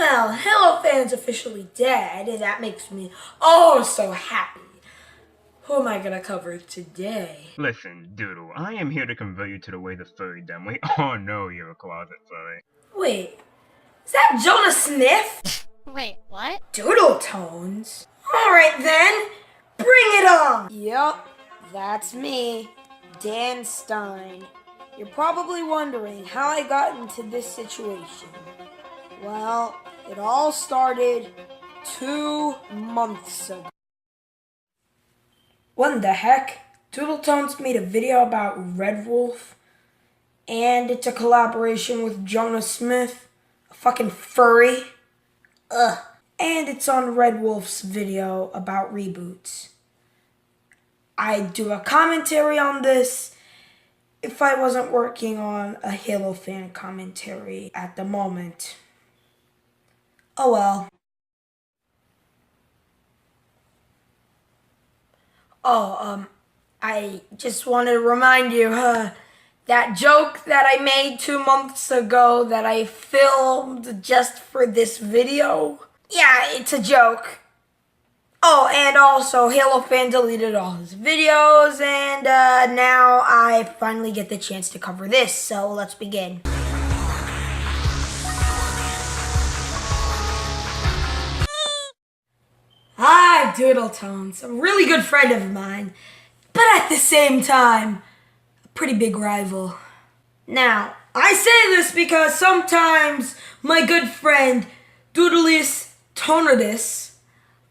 Well, Hello Fan's officially dead, and that makes me oh so happy. Who am I gonna cover today? Listen, Doodle, I am here to convert you to the way the furry done. We all know you're a closet furry. Wait, is that Jonah Smith? Wait, what? Doodletones? Alright then, bring it on! Yup, that's me, Dan Stein. You're probably wondering how I got into this situation. Well, it all started 2 months ago. What the heck? Doodletones made a video about Red Wolf, and it's a collaboration with Jonah Smith, a fucking furry. Ugh. And it's on Red Wolf's video about reboots. I'd do a commentary on this if I wasn't working on a Halo fan commentary at the moment. Oh well. I just wanted to remind you, that joke that I made 2 months ago that I filmed just for this video? Yeah, it's a joke. Oh, and also, Halo Fan deleted all his videos, and now I finally get the chance to cover this, so let's begin. Hi, Doodletones, a really good friend of mine, but at the same time, a pretty big rival. Now, I say this because sometimes my good friend, Doodletones,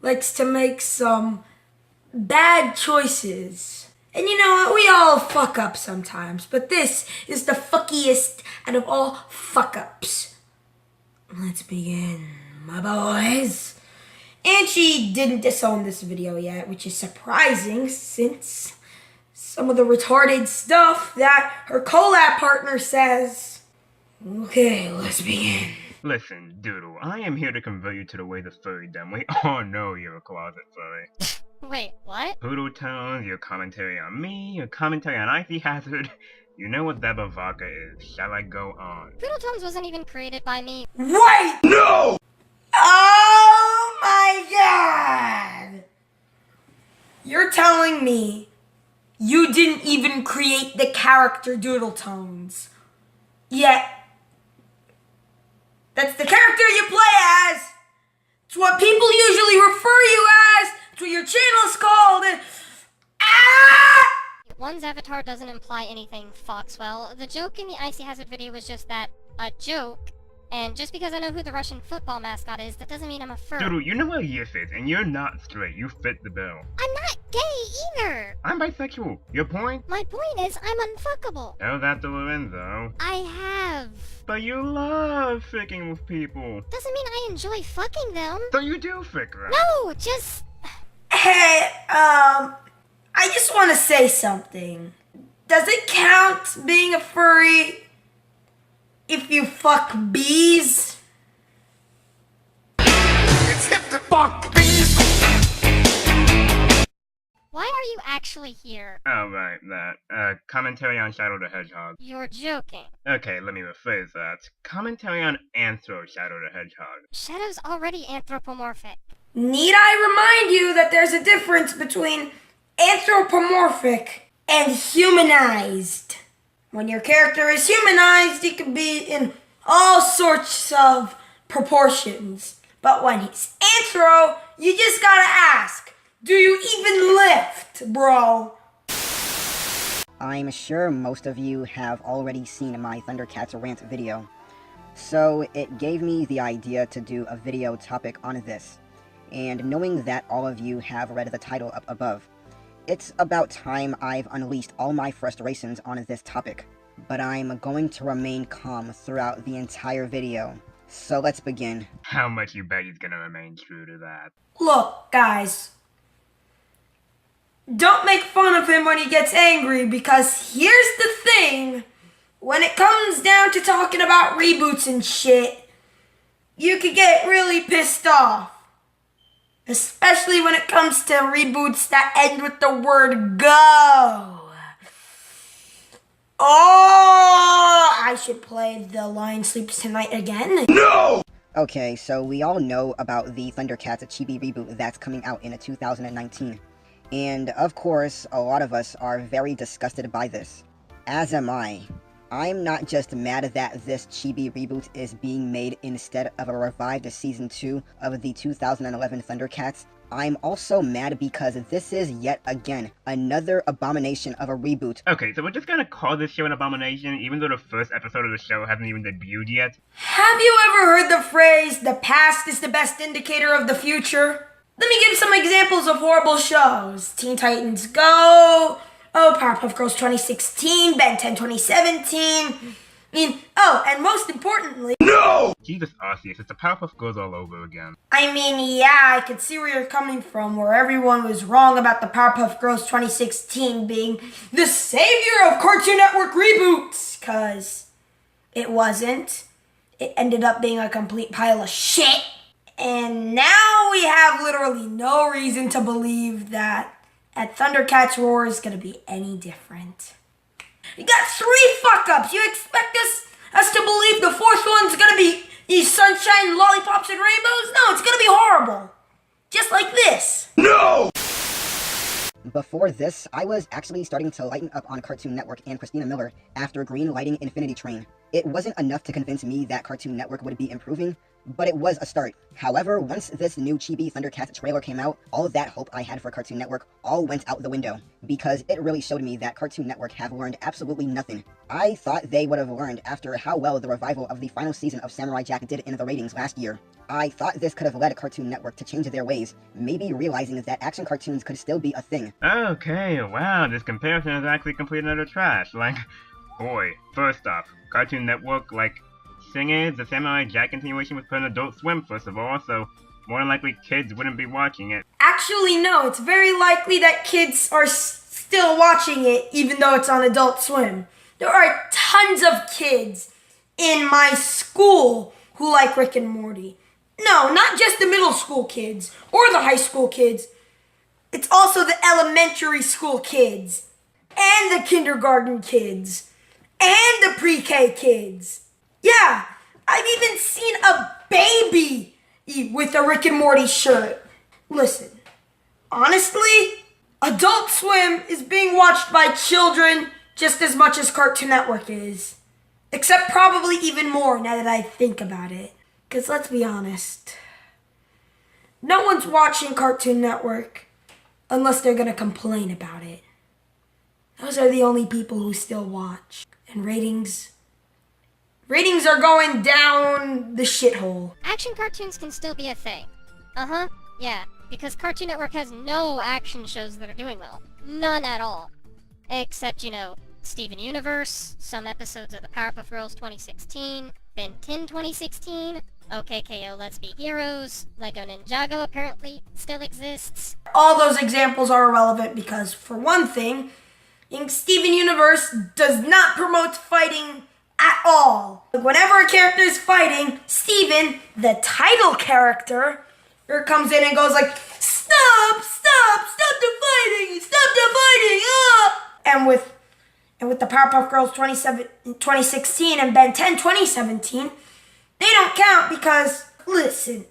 likes to make some bad choices. And you know what, we all fuck up sometimes, but this is the fuckiest out of all fuck-ups. Let's begin, my boys. And she didn't disown this video yet, which is surprising since some of the retarded stuff that her collab partner says. Okay, let's begin. Listen, Doodle, I am here to convert you to the way the furry done. We all know you're a closet furry. Wait, what? Doodletones, your commentary on me, your commentary on Icy Hazard. You know what that vodka is. Shall I go on? Doodletones wasn't even created by me. Wait! No! Oh my god! You're telling me you didn't even create the character Doodletones. Yet, that's the character you play as. It's what people usually refer you as. It's what your channel is called. And One's avatar doesn't imply anything, Foxwell. The joke in the Icy Hazard video was just that, a joke. And just because I know who the Russian football mascot is, that doesn't mean I'm a furry. Doodle, you know what year fit, and you're not straight. You fit the bill. I'm not gay either! I'm bisexual. Your point? My point is, I'm unfuckable. Tell that to Lorenzo. I have. But you love ficking with people. Doesn't mean I enjoy fucking them. So you do fick them. No, just... hey, I just want to say something. Does it count being a furry if you fuck bees? It's hip to fuck bees. Why are you actually here? Oh, right, that. Commentary on Shadow the Hedgehog. You're joking. Okay, let me rephrase that. Commentary on Anthro Shadow the Hedgehog. Shadow's already anthropomorphic. Need I remind you that there's a difference between anthropomorphic and humanized? When your character is humanized, he can be in all sorts of proportions. But when he's anthro, you just gotta ask, do you even lift, bro? I'm sure most of you have already seen my Thundercats rant video, so it gave me the idea to do a video topic on this. And knowing that all of you have read the title up above, it's about time I've unleashed all my frustrations on this topic, but I'm going to remain calm throughout the entire video. So let's begin. How much you bet he's gonna remain true to that? Look, guys. Don't make fun of him when he gets angry, because here's the thing. When it comes down to talking about reboots and shit, you could get really pissed off. Especially when it comes to reboots that end with the word go. Oh, I should play The Lion Sleeps Tonight again. No! Okay, so we all know about the Thundercats Chibi reboot that's coming out in 2019. And of course, a lot of us are very disgusted by this. As am I. I'm not just mad that this Chibi reboot is being made instead of a revived Season 2 of the 2011 Thundercats. I'm also mad because this is yet again another abomination of a reboot. Okay, so we're just gonna call this show an abomination, even though the first episode of the show hasn't even debuted yet? Have you ever heard the phrase, the past is the best indicator of the future? Let me give some examples of horrible shows. Teen Titans Go, Powerpuff Girls 2016, Ben 10 2017. And most importantly... No! Jesus Arceus, it's the Powerpuff Girls all over again. Yeah, I could see where you're coming from, where everyone was wrong about the Powerpuff Girls 2016 being the savior of Cartoon Network reboots, cause it wasn't. It ended up being a complete pile of shit. And now we have literally no reason to believe that at Thundercats Roar is gonna be any different. You got 3 fuck-ups. You expect us to believe the 4th one's gonna be sunshine, lollipops, and rainbows? No, it's gonna be horrible. Just like this. No! Before this, I was actually starting to lighten up on Cartoon Network and Christina Miller after green lighting Infinity Train. It wasn't enough to convince me that Cartoon Network would be improving, but it was a start. However, once this new Chibi Thundercats trailer came out, all of that hope I had for Cartoon Network all went out the window, because it really showed me that Cartoon Network have learned absolutely nothing. I thought they would have learned after how well the revival of the final season of Samurai Jack did in the ratings last year. I thought this could have led Cartoon Network to change their ways, maybe realizing that action cartoons could still be a thing. Okay, wow, this comparison is actually complete and utter trash. Like, boy, first off, Cartoon Network, thing is, the Samurai Jack continuation was put on Adult Swim, first of all, so more than likely kids wouldn't be watching it. Actually, no, it's very likely that kids are still watching it, even though it's on Adult Swim. There are tons of kids in my school who like Rick and Morty. No, not just the middle school kids or the high school kids. It's also the elementary school kids and the kindergarten kids and the pre-K kids. Yeah, I've even seen a baby with a Rick and Morty shirt. Listen, honestly, Adult Swim is being watched by children just as much as Cartoon Network is. Except probably even more now that I think about it. Because let's be honest, no one's watching Cartoon Network unless they're gonna complain about it. Those are the only people who still watch. And ratings are going down the shithole. Action cartoons can still be a thing. Yeah, because Cartoon Network has no action shows that are doing well. None at all. Except, Steven Universe, some episodes of the Powerpuff Girls 2016, Ben 10 2016, OKKO Let's Be Heroes, Lego Ninjago apparently still exists. All those examples are irrelevant because, for one thing, Steven Universe does not promote fighting at all. Whenever a character is fighting, Steven, the title character, comes in and goes like, stop the fighting, And with the Powerpuff Girls 2016 and Ben 10 2017, they don't count because, listen,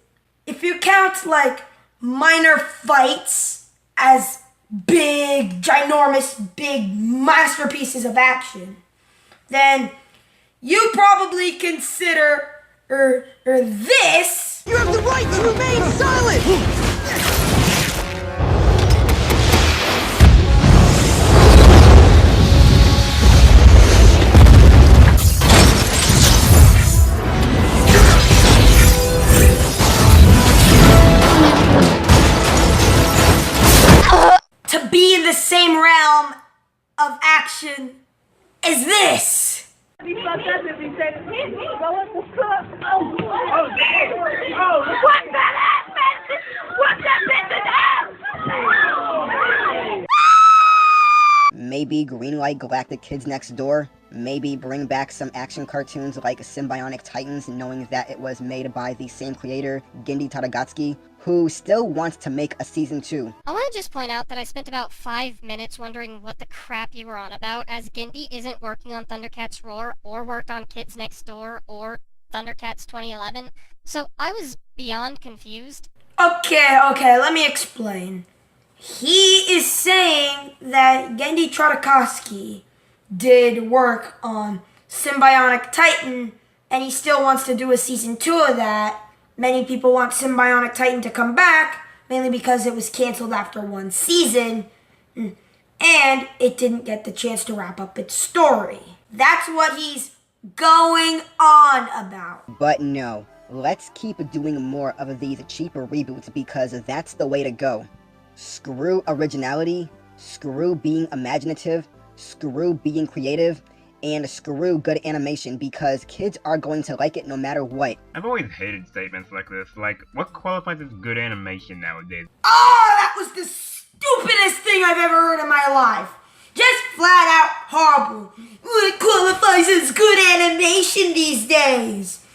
if you count minor fights as ginormous, big masterpieces of action, then you probably consider this. You have the right to remain silent! To be in the same realm of action as this. He fucked up if he said, go up the cook. What's that ass, man? What's that bitch in Maybe greenlight Galactic Kids Next Door. Maybe bring back some action cartoons like Symbionic Titans, knowing that it was made by the same creator, Gendy Tadagatsuki, who still wants to make a season 2. I want to just point out that I spent about 5 minutes wondering what the crap you were on about, as Gendy isn't working on Thundercats Roar, or worked on Kids Next Door, or Thundercats 2011, so I was beyond confused. Okay, let me explain. He is saying that Gendy Tartakovsky did work on Symbionic Titan, and he still wants to do a season 2 of that. Many people want Symbionic Titan to come back, mainly because it was canceled after one season, and it didn't get the chance to wrap up its story. That's what he's going on about. But no, let's keep doing more of these cheaper reboots because that's the way to go. Screw originality, screw being imaginative, screw being creative, and screw good animation because kids are going to like it no matter what. I've always hated statements like this, like, what qualifies as good animation nowadays? Oh, that was the stupidest thing I've ever heard in my life. Just flat out horrible. What qualifies as good animation these days?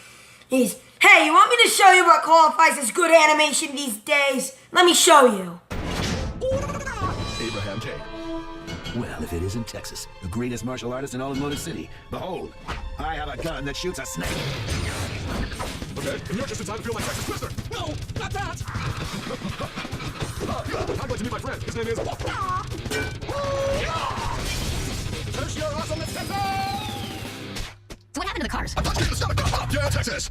Hey, you want me to show you what qualifies as good animation these days? Let me show you. Abraham J. Well, if it isn't Texas, the greatest martial artist in all of Motor City. Behold, I have a gun that shoots a snake. Okay, and you're just in time to feel like Texas Twister. No, not that. I'd like to meet my friend. His name is... There's your awesomeness, Texas! So what happened to the cars? I thought you were the stomach. Yeah, Texas.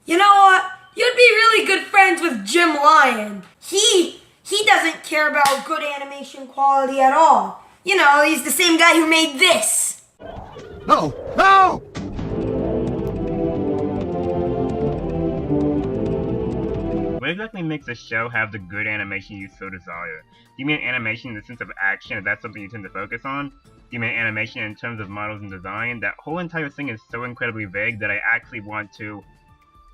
You know what? You'd be really good friends with Jim Lyon. He doesn't care about good animation quality at all. You know, he's the same guy who made this. No! No! What exactly makes a show have the good animation you so desire? Do you mean animation in the sense of action, if that's something you tend to focus on? Do you mean animation in terms of models and design? That whole entire thing is so incredibly vague that I actually want to...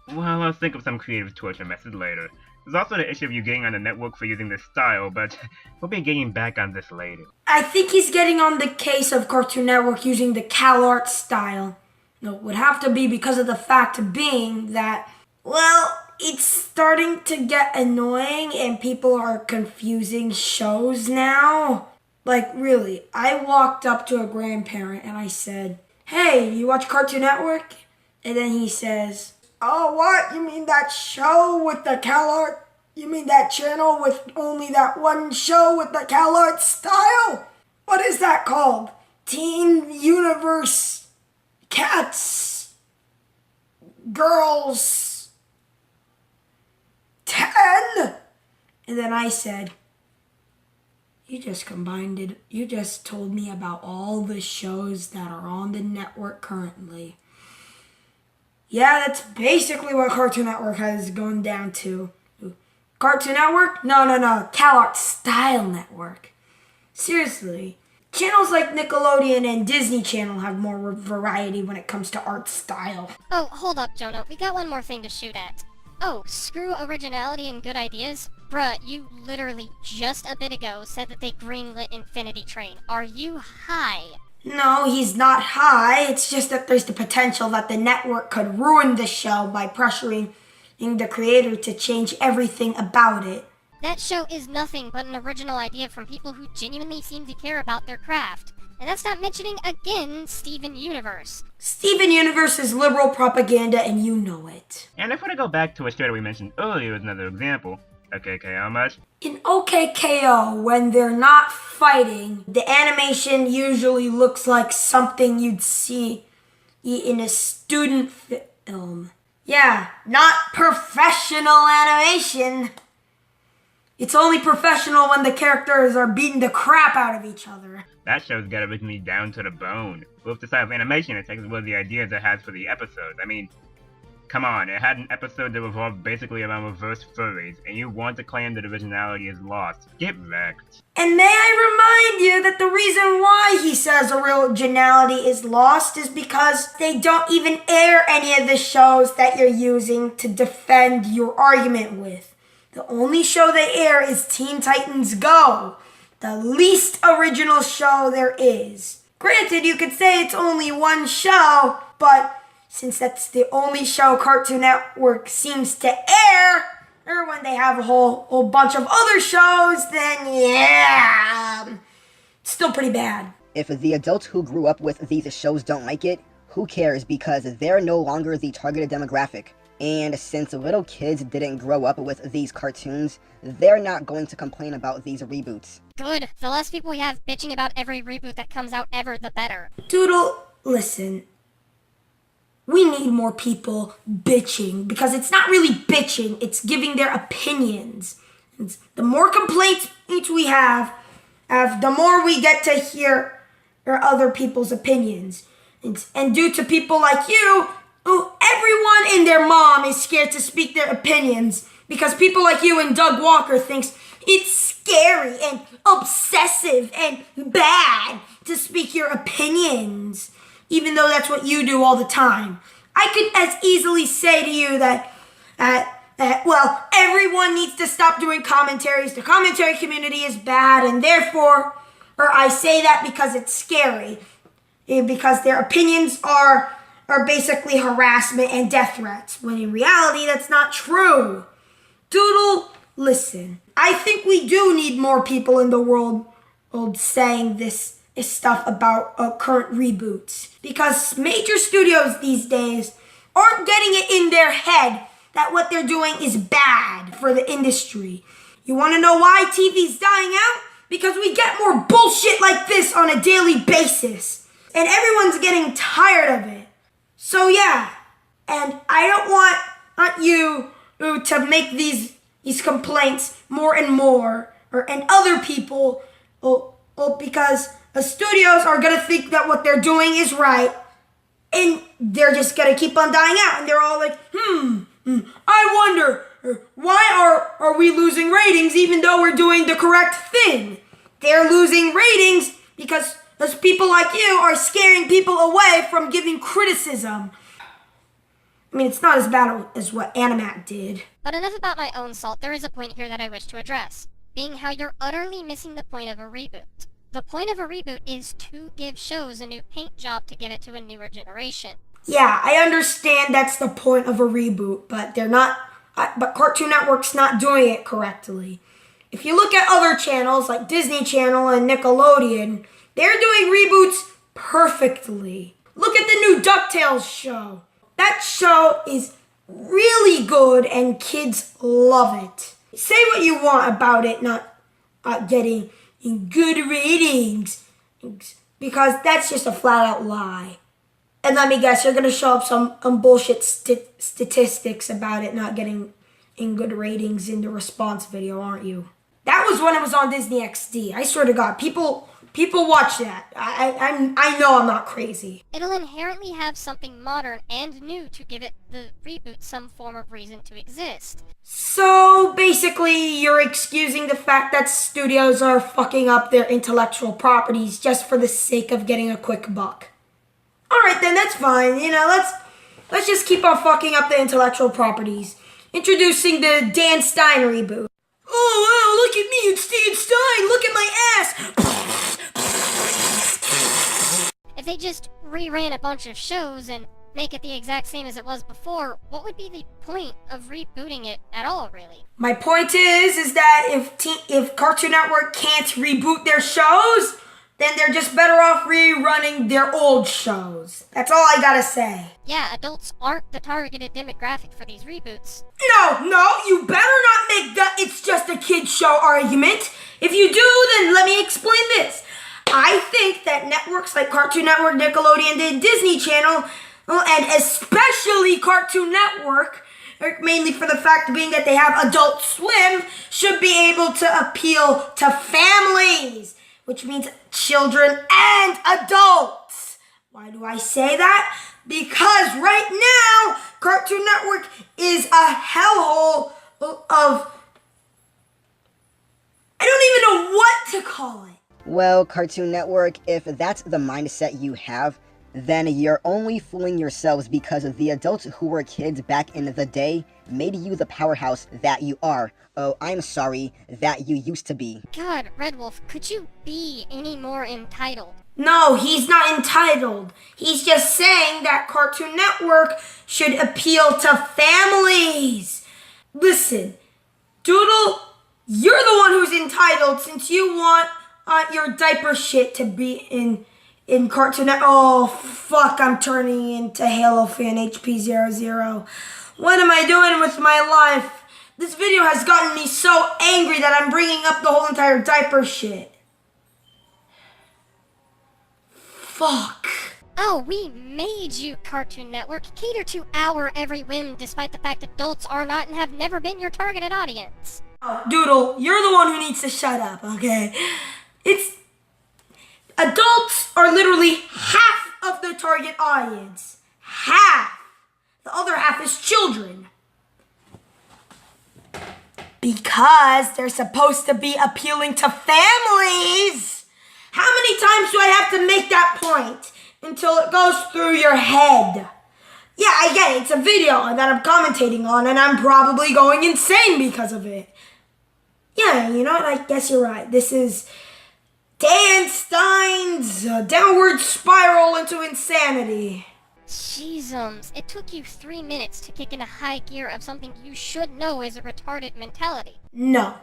Well, I'll think of some creative torture method later. There's also the issue of you getting on the network for using this style, but we'll be getting back on this later. I think he's getting on the case of Cartoon Network using the CalArt style. No, it would have to be because of the fact being that, well, it's starting to get annoying and people are confusing shows now. Like, really, I walked up to a grandparent and I said, "Hey, you watch Cartoon Network?" And then he says, "Oh, what? You mean that show with the CalArt? You mean that channel with only that one show with the CalArt style? What is that called? Teen Universe Cats Girls 10?" And then I said, "You just combined it. You just told me about all the shows that are on the network currently." Yeah, that's basically what Cartoon Network has gone down to. Cartoon Network? No. CalArt Style Network. Seriously. Channels like Nickelodeon and Disney Channel have more variety when it comes to art style. Oh, hold up, Jonah. We got one more thing to shoot at. Oh, screw originality and good ideas? Bruh, you literally just a bit ago said that they greenlit Infinity Train. Are you high? No, he's not high. It's just that there's the potential that the network could ruin the show by pressuring the creator to change everything about it. That show is nothing but an original idea from people who genuinely seem to care about their craft. And that's not mentioning, again, Steven Universe. Steven Universe is liberal propaganda and you know it. And if we're to go back to a show that we mentioned earlier as another example, OKK, how much? In OKKO, when they're not fighting, the animation usually looks like something you'd see in a student film. Yeah, not professional animation. It's only professional when the characters are beating the crap out of each other. That show's got originally down to the bone. Both the style of animation it takes as well as the ideas it has for the episodes. I mean, come on, it had an episode that revolved basically around reverse furries, and you want to claim that originality is lost. Get wrecked. And may I remind you that the reason why he says originality is lost is because they don't even air any of the shows that you're using to defend your argument with. The only show they air is Teen Titans Go, the least original show there is. Granted, you could say it's only one show, but since that's the only show Cartoon Network seems to air, or when they have a whole bunch of other shows, then yeah, it's still pretty bad. If the adults who grew up with these shows don't like it, who cares, because they're no longer the targeted demographic. And since little kids didn't grow up with these cartoons, they're not going to complain about these reboots. Good. The less people we have bitching about every reboot that comes out ever, the better. Doodle, listen. We need more people bitching, because it's not really bitching, it's giving their opinions. The more complaints each we have, the more we get to hear other people's opinions. And due to people like you, everyone and their mom is scared to speak their opinions, because people like you and Doug Walker thinks it's scary and obsessive and bad to speak your opinions, even though that's what you do all the time. I could as easily say to you that well, everyone needs to stop doing commentaries. The commentary community is bad, and therefore, or I say that because it's scary, because their opinions are basically harassment and death threats, when in reality, that's not true. Doodle, listen. I think we do need more people in the world saying this stuff about current reboots, because major studios these days aren't getting it in their head that what they're doing is bad for the industry. You want to know why TV's dying out? Because we get more bullshit like this on a daily basis, and everyone's getting tired of it. So yeah, and I don't want you to make these complaints more and more, and other people, because the studios are gonna think that what they're doing is right, and they're just gonna keep on dying out, and they're all like, I wonder, why are we losing ratings even though we're doing the correct thing? They're losing ratings because those people like you are scaring people away from giving criticism. I mean, it's not as bad as what Animat did. But enough about my own salt, there is a point here that I wish to address, being how you're utterly missing the point of a reboot. The point of a reboot is to give shows a new paint job to give it to a newer generation. Yeah, I understand that's the point of a reboot, but but Cartoon Network's not doing it correctly. If you look at other channels like Disney Channel and Nickelodeon, they're doing reboots perfectly. Look at the new DuckTales show. That show is really good and kids love it. Say what you want about it not getting good ratings, because that's just a flat out lie. And let me guess, you're going to show up some bullshit statistics about it not getting in good ratings in the response video, aren't you? That was when it was on Disney XD. I swear to God, people watch that. I know I'm not crazy. It'll inherently have something modern and new to give it, the reboot, some form of reason to exist. So basically, you're excusing the fact that studios are fucking up their intellectual properties just for the sake of getting a quick buck. Alright then, that's fine. You know, let's just keep on fucking up the intellectual properties. Introducing the Dan Stein reboot. Oh wow, look at me, it's Dan Stein, look at my ass! If they just reran a bunch of shows and make it the exact same as it was before, what would be the point of rebooting it at all, really? My point is that if Cartoon Network can't reboot their shows, then they're just better off rerunning their old shows. That's all I gotta say. Yeah, adults aren't the targeted demographic for these reboots. No, you better not make that it's just a kid's show argument. If you do, then let me explain this. I think that networks like Cartoon Network, Nickelodeon, and Disney Channel, and especially Cartoon Network, mainly for the fact being that they have Adult Swim, should be able to appeal to families, which means children and adults. Why do I say that? Because right now, Cartoon Network is a hellhole of... I don't even know what to call it. Well, Cartoon Network, if that's the mindset you have, then you're only fooling yourselves, because the adults who were kids back in the day made you the powerhouse that you are. Oh, I'm sorry, that you used to be. God, Red Wolf, could you be any more entitled? No, he's not entitled. He's just saying that Cartoon Network should appeal to families. Listen, Doodle, you're the one who's entitled, since you want your diaper shit to be in in Cartoon Network. Oh, fuck, I'm turning into Halo fan HP00. What am I doing with my life? This video has gotten me so angry that I'm bringing up the whole entire diaper shit. Fuck. Oh, we made you, Cartoon Network, cater to our every whim despite the fact adults are not and have never been your targeted audience. Oh, Doodle, you're the one who needs to shut up, okay? Adults are literally half of the target audience. Half. The other half is children. Because they're supposed to be appealing to families. How many times do I have to make that point until it goes through your head? Yeah, I get it. It's a video that I'm commentating on, and I'm probably going insane because of it. Yeah, you know what? I guess you're right. This is Dan Stein's downward spiral into insanity. Jeezums, it took you 3 minutes to kick into high gear of something you should know is a retarded mentality. No.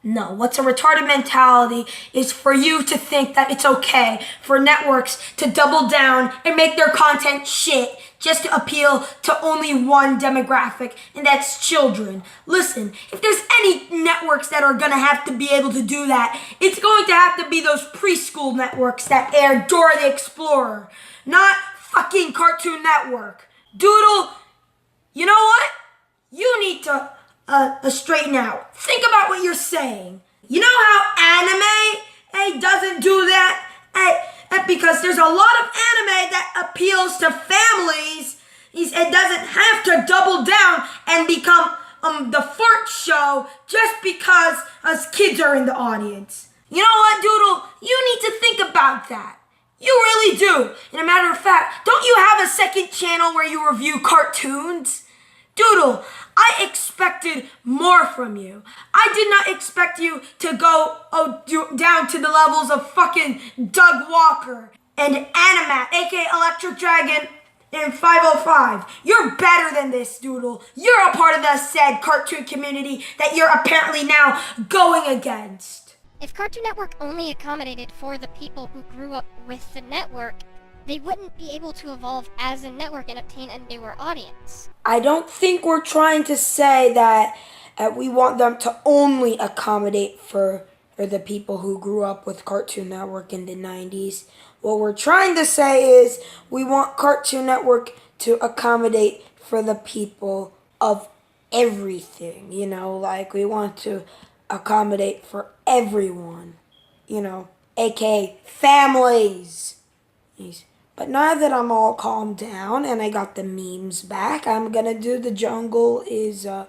What's a retarded mentality is for you to think that it's okay for networks to double down and make their content shit just to appeal to only one demographic, and that's children. Listen, if there's any networks that are gonna have to be able to do that, it's going to have to be those preschool networks that air Dora the Explorer, not fucking Cartoon Network. Doodle, you know what? You need to straighten out. Think about what you're saying. You know how anime doesn't do that? Because there's a lot of anime that appeals to families. It doesn't have to double down and become the fart show just because us kids are in the audience. You know what, Doodle? You need to think about that. You really do. And a matter of fact, don't you have a second channel where you review cartoons? Doodle, I expected more from you. I did not expect you to go down to the levels of fucking Doug Walker and Animat, aka Electric Dragon, and 505. You're better than this, Doodle. You're a part of the said cartoon community that you're apparently now going against. If Cartoon Network only accommodated for the people who grew up with the network, they wouldn't be able to evolve as a network and obtain a newer audience. I don't think we're trying to say that we want them to only accommodate for the people who grew up with Cartoon Network in the 90s. What we're trying to say is we want Cartoon Network to accommodate for the people of everything, you know, like we want to accommodate for everyone, you know, aka families. But now that I'm all calmed down and I got the memes back, I'm gonna do The Jungle is a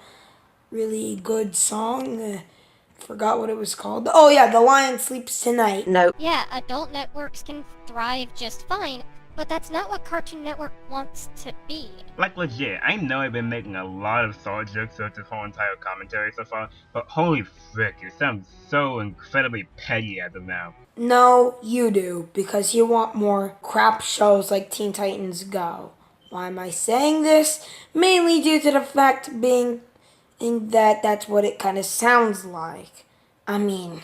really good song. Forgot what it was called. Oh yeah, The Lion Sleeps Tonight. No. Yeah, adult networks can thrive just fine, but that's not what Cartoon Network wants to be. Like legit, I know I've been making a lot of solid jokes throughout this whole entire commentary so far, but holy frick, you sound so incredibly petty as of now. No, you do, because you want more crap shows like Teen Titans Go. Why am I saying this? Mainly due to the fact being that that's what it kind of sounds like. I mean,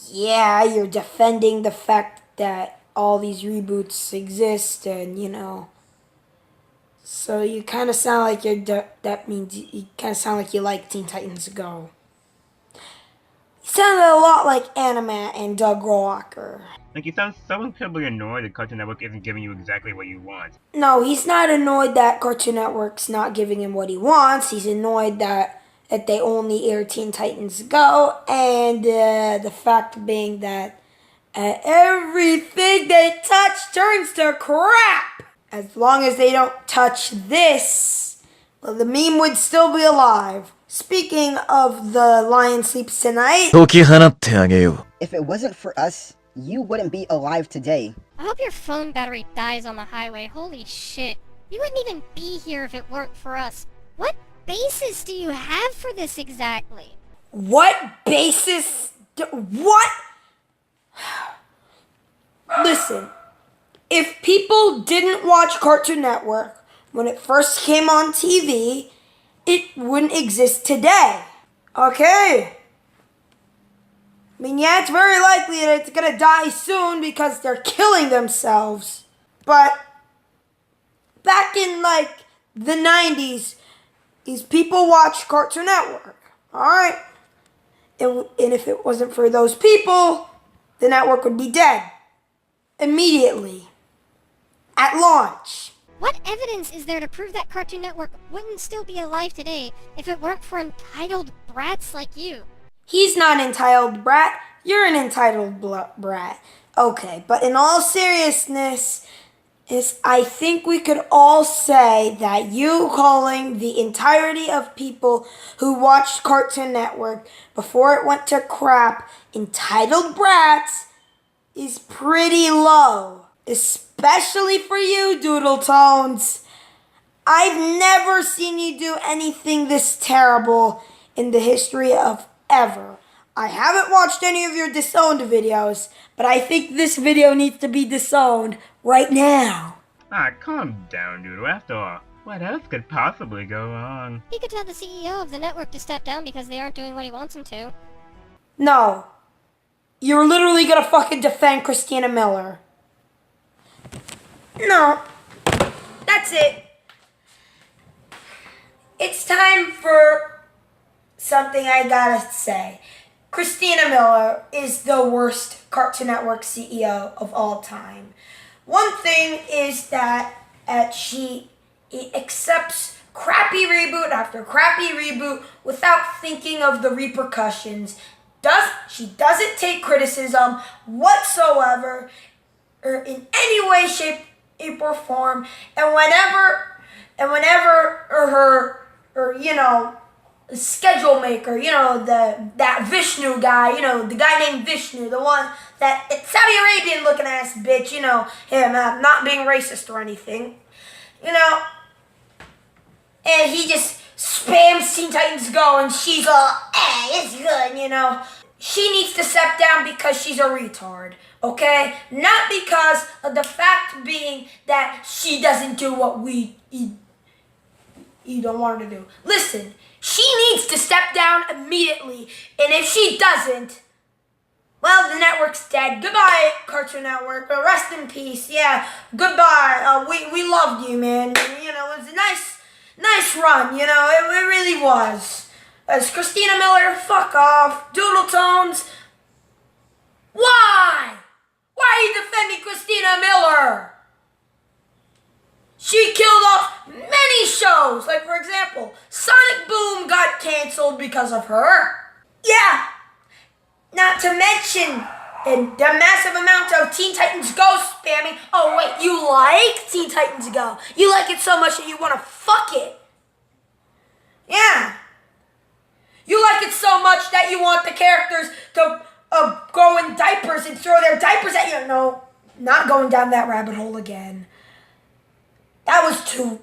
yeah, you're defending the fact that all these reboots exist and, you know, so you kind of sound like that means you kind of sound like you like Teen Titans Go. Sounded a lot like Animat and Doug Walker. Like, you sound so incredibly annoyed that Cartoon Network isn't giving you exactly what you want. No, he's not annoyed that Cartoon Network's not giving him what he wants. He's annoyed that they only air Teen Titans Go, and the fact being that everything they touch turns to crap. As long as they don't touch this, well, the meme would still be alive. Speaking of The Lion Sleeps Tonight, If it wasn't for us, you wouldn't be alive today. I hope your phone battery dies on the highway. Holy shit. You wouldn't even be here if it weren't for us. What basis do you have for this exactly? what basis? What? Listen, if people didn't watch Cartoon Network when it first came on TV, it wouldn't exist today. Okay? I mean, yeah, it's very likely that it's gonna die soon because they're killing themselves. But back in like the 90s, these people watched Cartoon Network. Alright? And if it wasn't for those people, the network would be dead. Immediately. At launch. What evidence is there to prove that Cartoon Network wouldn't still be alive today if it weren't for entitled brats like you? He's not an entitled brat. You're an entitled brat. Okay, but in all seriousness, I think we could all say that you calling the entirety of people who watched Cartoon Network before it went to crap entitled brats is pretty low. Especially for you, Doodletones. I've never seen you do anything this terrible in the history of ever. I haven't watched any of your disowned videos, but I think this video needs to be disowned right now. Ah, calm down, Doodle. After all, what else could possibly go on? He could tell the CEO of the network to step down because they aren't doing what he wants them to. No. You're literally gonna fucking defend Christina Miller. No. That's it. It's time for something I gotta say. Christina Miller is the worst Cartoon Network CEO of all time. One thing is that she accepts crappy reboot after crappy reboot without thinking of the repercussions. She doesn't take criticism whatsoever, or in any way, shape, or form. And whenever her schedule maker, that Vishnu guy, the guy named Vishnu, the one that Saudi Arabian looking ass bitch, him, not being racist or anything, and he just spams Teen Titans Go, and she's all, it's good, She needs to step down because she's a retard, okay? Not because of the fact being that she doesn't do what you don't want her to do. Listen, she needs to step down immediately, and if she doesn't, well, the network's dead. Goodbye, Cartoon Network. Rest in peace. Yeah, goodbye. We loved you, man. It was a nice run. It really was. As Christina Miller, fuck off. Doodletones. Why? Why are you defending Christina Miller? She killed off many shows. Like, for example, Sonic Boom got canceled because of her. Yeah. Not to mention the massive amount of Teen Titans Go spamming. Oh, wait, you like Teen Titans Go? You like it so much that you want to fuck it. Yeah. You like it so much that you want the characters to go in diapers and throw their diapers at you. No, not going down that rabbit hole again. That was too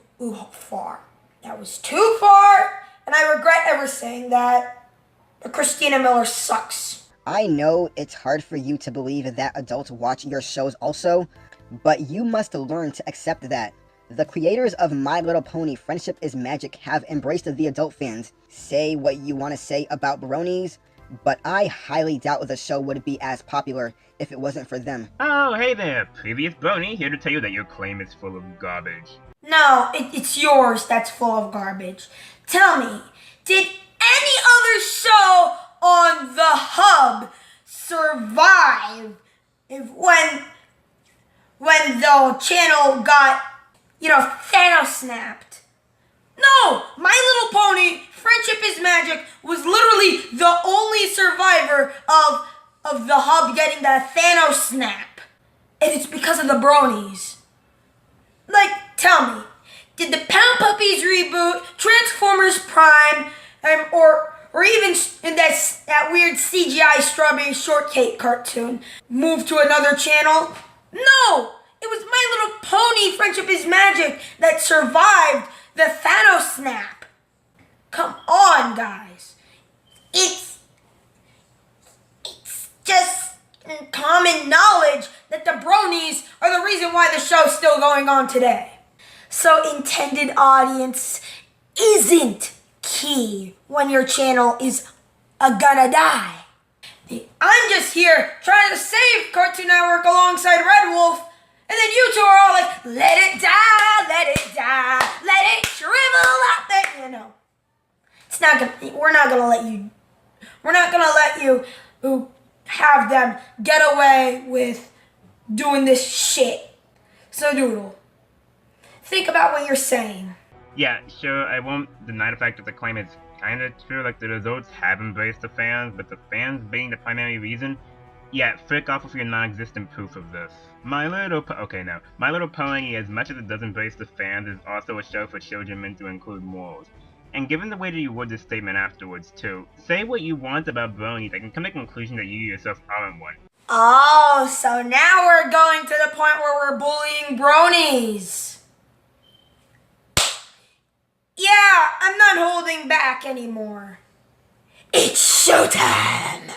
far. That was too far, and I regret ever saying that. But Christina Miller sucks. I know it's hard for you to believe that adults watch your shows also, but you must learn to accept that. The creators of My Little Pony Friendship is Magic have embraced the adult fans. Say what you want to say about bronies, but I highly doubt the show would be as popular if it wasn't for them. Oh, hey there, previous brony, here to tell you that your claim is full of garbage. No, it's yours that's full of garbage. Tell me, did any other show on the hub survive when the channel got, Thanos snapped? No! My Little Pony, Friendship is Magic, was literally the only survivor of the hub getting the Thanos snap. And it's because of the bronies. Like, tell me, did the Pound Puppies reboot, Transformers Prime, or even in that weird CGI Strawberry Shortcake cartoon move to another channel? No! It was My Little Pony, Friendship is Magic, that survived the Thanos snap. Come on, guys. It's just common knowledge that the bronies are the reason why the show's still going on today. So intended audience isn't key when your channel is gonna die. I'm just here trying to save Cartoon Network alongside Red Wolf, and then you two are all like, let it die, let it shrivel up there, you know. We're not gonna let you have them get away with doing this shit. So Doodle, think about what you're saying. Yeah, sure, I won't deny the fact that the claim is kinda true, like the results have embraced the fans, but the fans being the primary reason? Yeah, frick off with your non-existent proof of this. My Little Pony, as much as it does embrace the fans, is also a show for children meant to include morals. And given the way that you word this statement afterwards too, say what you want about bronies, I can come to the conclusion that you yourself aren't one. Oh, so now we're going to the point where we're bullying bronies. Yeah, I'm not holding back anymore. It's showtime!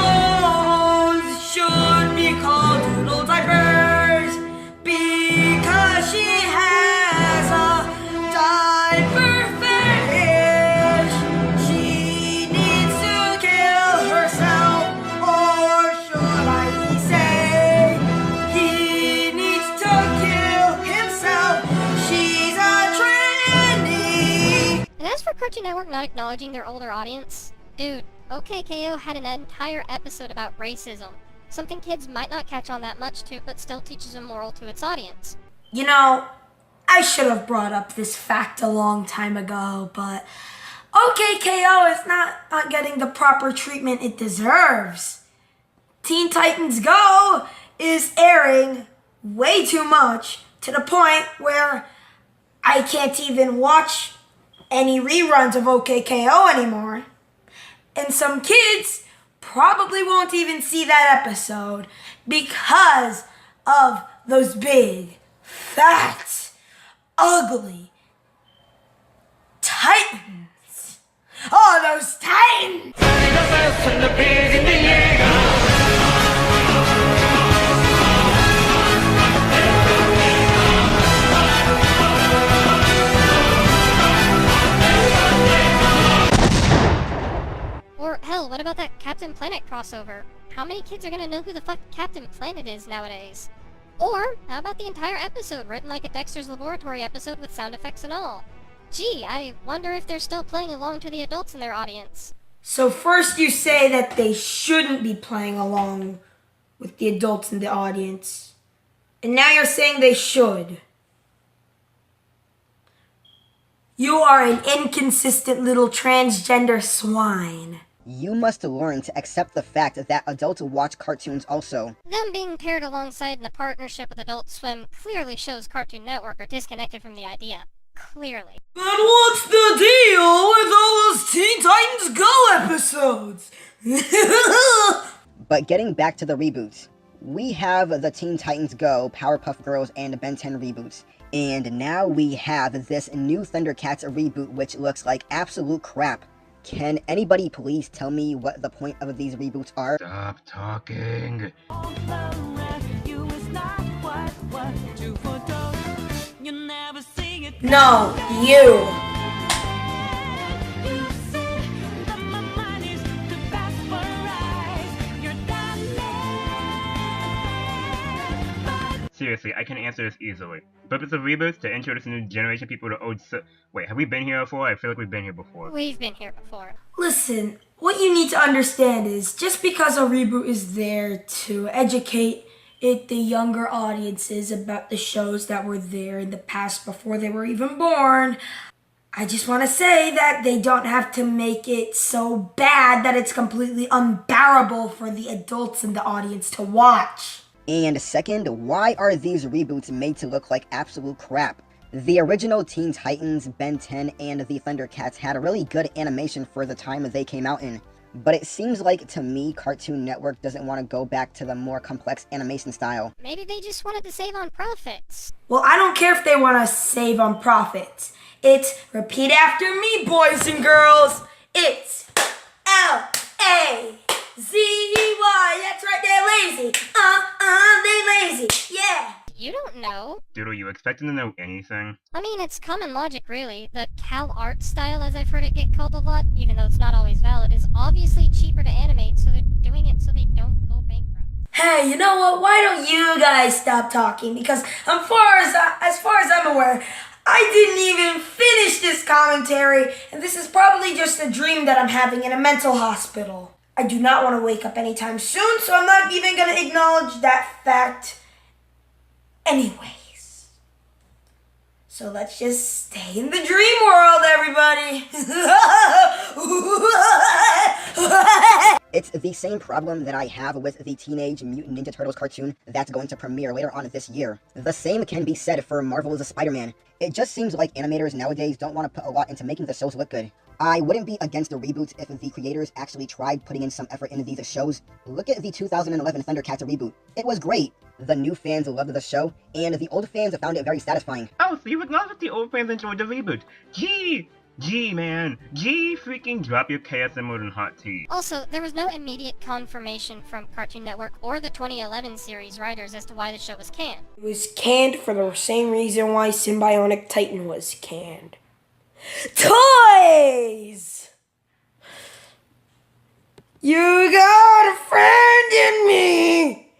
Doodletones should be called Doodle Diapers because she has a diaper fetish. She needs to kill herself, or should I say, he needs to kill himself. She's a tranny. And as for Cartoon Network not acknowledging their older audience, dude, OKKO had an entire episode about racism. Something kids might not catch on that much to, but still teaches a moral to its audience. You know, I should have brought up this fact a long time ago, but OKKO is not getting the proper treatment it deserves. Teen Titans Go is airing way too much to the point where I can't even watch any reruns of OKKO anymore. And some kids probably won't even see that episode because of those big, fat, ugly Titans. Oh, those Titans! Or hell, what about that Captain Planet crossover? How many kids are gonna know who the fuck Captain Planet is nowadays? Or how about the entire episode written like a Dexter's Laboratory episode with sound effects and all? Gee, I wonder if they're still playing along to the adults in their audience. So first you say that they shouldn't be playing along with the adults in the audience. And now you're saying they should. You are an inconsistent little transgender swine. You must learn to accept the fact that adults watch cartoons also. Them being paired alongside in a partnership with Adult Swim clearly shows Cartoon Network are disconnected from the idea. Clearly. But what's the deal with all those Teen Titans Go episodes? But getting back to the reboots, we have the Teen Titans Go, Powerpuff Girls, and Ben 10 reboots. And now we have this new Thundercats reboot, which looks like absolute crap. Can anybody please tell me what the point of these reboots are? Stop talking. No, you. Seriously, I can answer this easily. Purpose of reboots to introduce a new generation of people to old Wait, have we been here before? I feel like we've been here before. We've been here before. Listen, what you need to understand is just because a reboot is there to educate the younger audiences about the shows that were there in the past before they were even born, I just want to say that they don't have to make it so bad that it's completely unbearable for the adults in the audience to watch. And second, why are these reboots made to look like absolute crap? The original Teen Titans, Ben 10, and the Thundercats had a really good animation for the time they came out in. But it seems like, to me, Cartoon Network doesn't want to go back to the more complex animation style. Maybe they just wanted to save on profits. Well, I don't care if they want to save on profits. It's repeat after me, boys and girls. It's L-A-Z-Y. That's right, they're lazy. They lazy. Yeah. You don't know. Doodle, you expecting to know anything? I mean, it's common logic, really. The Cal art style, as I've heard it get called a lot, even though it's not always valid, is obviously cheaper to animate, so they're doing it so they don't go bankrupt. Hey, you know what? Why don't you guys stop talking? Because as far as I'm aware, I didn't even finish this commentary, and this is probably just a dream that I'm having in a mental hospital. I do not want to wake up anytime soon, so I'm not even going to acknowledge that fact anyways. So let's just stay in the dream world, everybody. It's the same problem that I have with the Teenage Mutant Ninja Turtles cartoon that's going to premiere later on this year. The same can be said for Marvel's Spider-Man. It just seems like animators nowadays don't want to put a lot into making the shows look good. I wouldn't be against the reboots if the creators actually tried putting in some effort into these shows. Look at the 2011 Thundercats reboot. It was great. The new fans loved the show, and the old fans found it very satisfying. Oh, so you acknowledge that the old fans enjoyed the reboot. Gee, man. Gee, freaking drop your chaos emerald and hot tea. Also, there was no immediate confirmation from Cartoon Network or the 2011 series writers as to why the show was canned. It was canned for the same reason why Symbionic Titan was canned. Toys! You got a friend in me!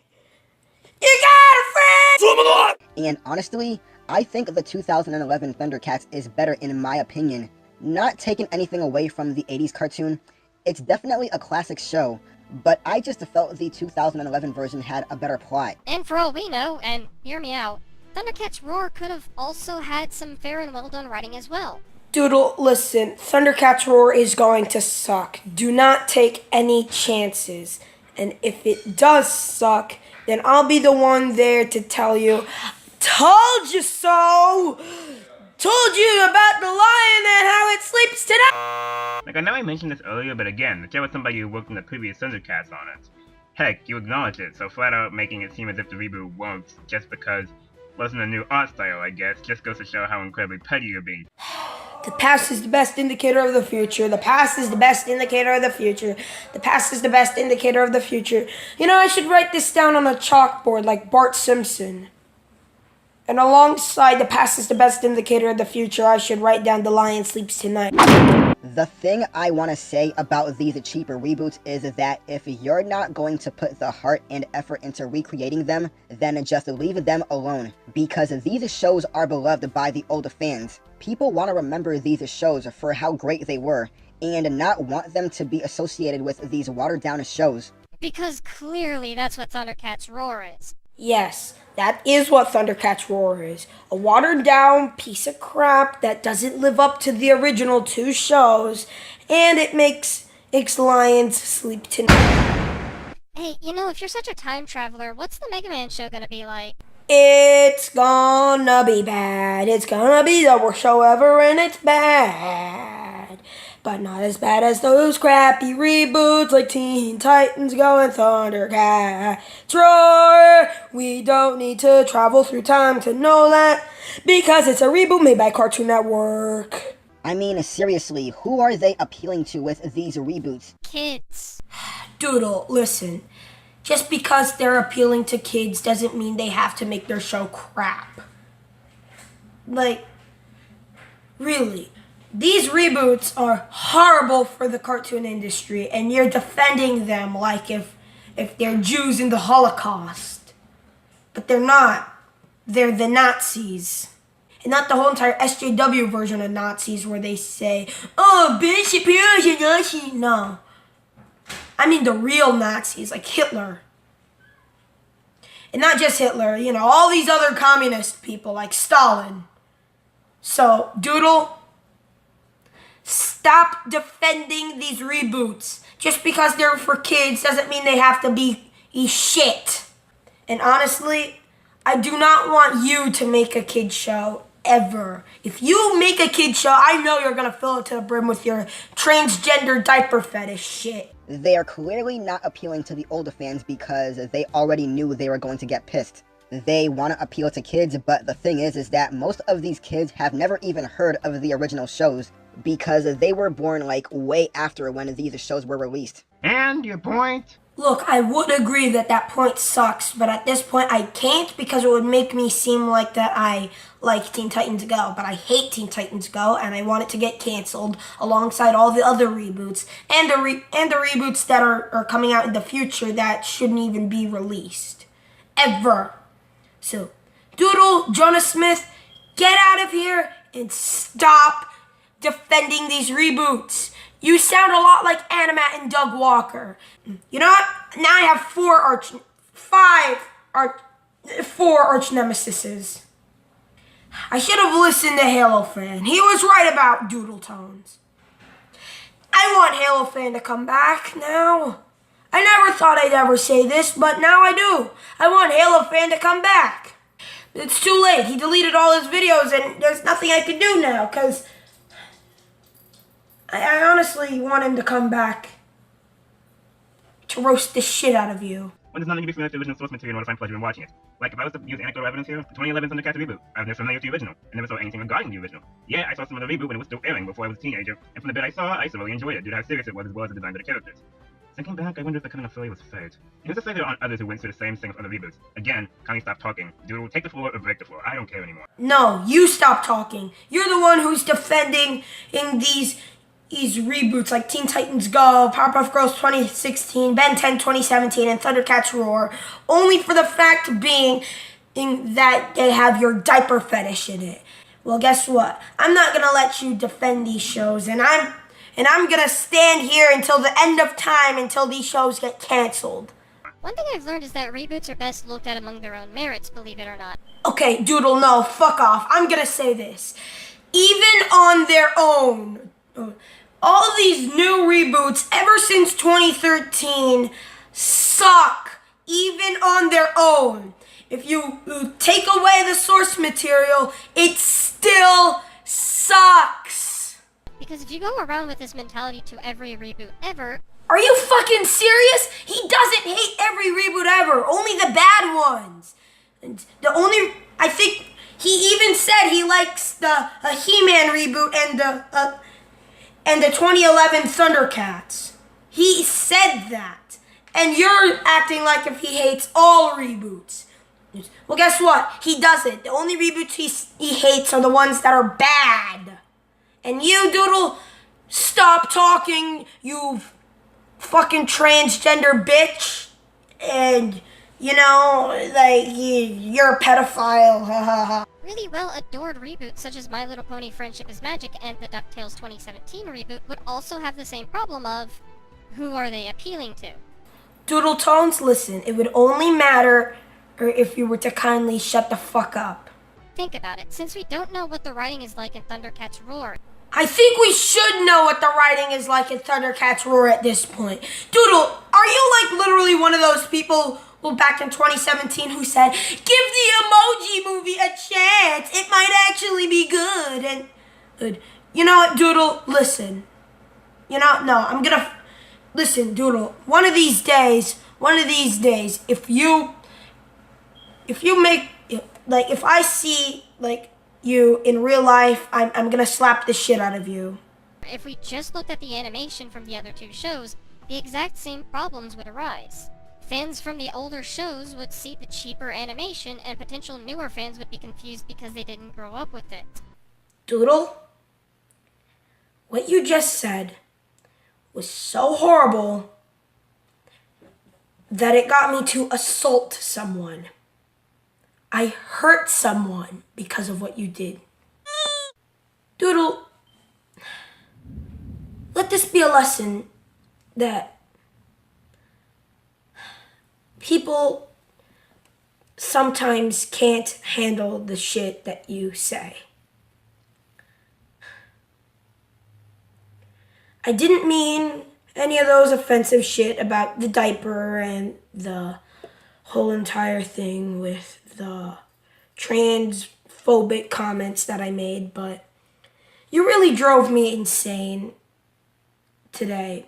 You got a friend! And honestly, I think the 2011 Thundercats is better in my opinion. Not taking anything away from the 80s cartoon, it's definitely a classic show, but I just felt the 2011 version had a better plot. And for all we know, and hear me out, Thundercats Roar could have also had some fair and well done writing as well. Doodle, listen, Thundercats Roar is going to suck. Do not take any chances. And if it does suck, then I'll be the one there to tell you, told you so! Told you about the lion and how it sleeps tonight! Like, I know I mentioned this earlier, but again, the show was somebody who worked in the previous Thundercats on it. Heck, you acknowledge it, so flat out making it seem as if the reboot won't, just because it wasn't a new art style, I guess, just goes to show how incredibly petty you're being. The past is the best indicator of the future. The past is the best indicator of the future. The past is the best indicator of the future. You know, I should write this down on a chalkboard like Bart Simpson. And alongside the past is the best indicator of the future, I should write down the lion sleeps tonight. The thing I want to say about these cheaper reboots is that if you're not going to put the heart and effort into recreating them, then just leave them alone. Because these shows are beloved by the older fans. People want to remember these shows for how great they were, and not want them to be associated with these watered down shows. Because clearly that's what Thundercats Roar is. Yes, that is what Thundercats Roar is. A watered down piece of crap that doesn't live up to the original two shows, and it makes its lions sleep tonight. Hey, you know, if you're such a time traveler, what's the Mega Man show gonna be like? It's gonna be bad. It's gonna be the worst show ever, and it's bad. But not as bad as those crappy reboots like Teen Titans Go and Thundercats Roar. We don't need to travel through time to know that, because it's a reboot made by Cartoon Network. I mean, seriously, who are they appealing to with these reboots? Kids. Doodle, listen. Just because they're appealing to kids doesn't mean they have to make their show crap. Like, really. These reboots are horrible for the cartoon industry, and you're defending them like if they're Jews in the Holocaust. But they're not. They're the Nazis. And not the whole entire SJW version of Nazis where they say, oh, Ben Shapiro's a Nazi. No. I mean the real Nazis, like Hitler. And not just Hitler, you know, all these other communist people like Stalin. So, Doodle, stop defending these reboots. Just because they're for kids doesn't mean they have to be shit. And honestly, I do not want you to make a kid show ever. If you make a kid show, I know you're gonna fill it to the brim with your transgender diaper fetish shit. They are clearly not appealing to the older fans because they already knew they were going to get pissed. They want to appeal to kids, but the thing is that most of these kids have never even heard of the original shows. because they were born like way after when these shows were released. And your point? Look, I would agree that that point sucks, but at this point I can't because it would make me seem like that I like Teen Titans Go, but I hate Teen Titans Go and I want it to get canceled alongside all the other reboots and the reboots that are coming out in the future that shouldn't even be released. Ever. So, Doodle, Jonah Smith, get out of here and stop defending these reboots. You sound a lot like Animat and Doug Walker. You know what? Now I have four arch nemesises. I should have listened to Halo Fan. He was right about Doodletones. I want Halo Fan to come back now. I never thought I'd ever say this, but now I do. I want Halo Fan to come back. It's too late. He deleted all his videos and there's nothing I can do now because I honestly want him to come back to roast the shit out of you. One does not need to be familiar with the original source material in order to find pleasure in watching it. Like, if I was to use anecdotal evidence here, the 2011 Thundercats reboot, I was never familiar with the original, and never saw anything regarding the original. Yeah, I saw some of the reboot when it was still airing before I was a teenager, and from the bit I saw, I thoroughly enjoyed it due to how serious it was as well as the design of the characters. Thinking back, I wonder if the coming of Philly was fate. Who's to say there aren't others who went through the same thing with other reboots? Again, kindly stop talking. Doodle, take the floor or break the floor. I don't care anymore. No, you stop talking. You're the one who's defending in these reboots like Teen Titans Go, Powerpuff Girls 2016, Ben 10 2017, and Thundercats Roar, only for the fact being that they have your diaper fetish in it. Well, guess what? I'm not gonna let you defend these shows, and I'm gonna stand here until the end of time until these shows get canceled. One thing I've learned is that reboots are best looked at among their own merits, believe it or not. Okay, Doodle, no, fuck off. I'm gonna say this. Even on their own, all these new reboots ever since 2013 suck, even on their own. If you take away the source material, it still sucks. Because if you go around with this mentality to every reboot ever... Are you fucking serious? He doesn't hate every reboot ever, only the bad ones. And I think he even said he likes the He-Man reboot and the 2011 Thundercats. He said that. And you're acting like if he hates all reboots. Well, guess what? He doesn't. The only reboots he hates are the ones that are bad. And you, Doodle, stop talking, you fucking transgender bitch. And, you know, like, you're a pedophile. Ha ha ha. Really well-adored reboots such as My Little Pony Friendship is Magic and the DuckTales 2017 reboot would also have the same problem of, who are they appealing to? Doodletones, listen, it would only matter if you were to kindly shut the fuck up. Think about it, since we don't know what the writing is like in Thundercats Roar. I think we should know what the writing is like in Thundercats Roar at this point. Doodle, are you like literally one of those people back in 2017 who said, give the Emoji Movie a chance, it might actually be good, and good. You know what, Doodle, listen. You know, no, listen, Doodle, one of these days, if I see, like, you in real life, I'm gonna slap the shit out of you. If we just looked at the animation from the other two shows, the exact same problems would arise. Fans from the older shows would see the cheaper animation, and potential newer fans would be confused because they didn't grow up with it. Doodle, what you just said was so horrible that it got me to assault someone. I hurt someone because of what you did. Doodle, let this be a lesson that people sometimes can't handle the shit that you say. I didn't mean any of those offensive shit about the diaper and the whole entire thing with the transphobic comments that I made, but you really drove me insane today.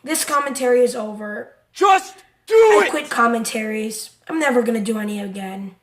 This commentary is over. Just do I it! quit commentaries. I'm never gonna do any again.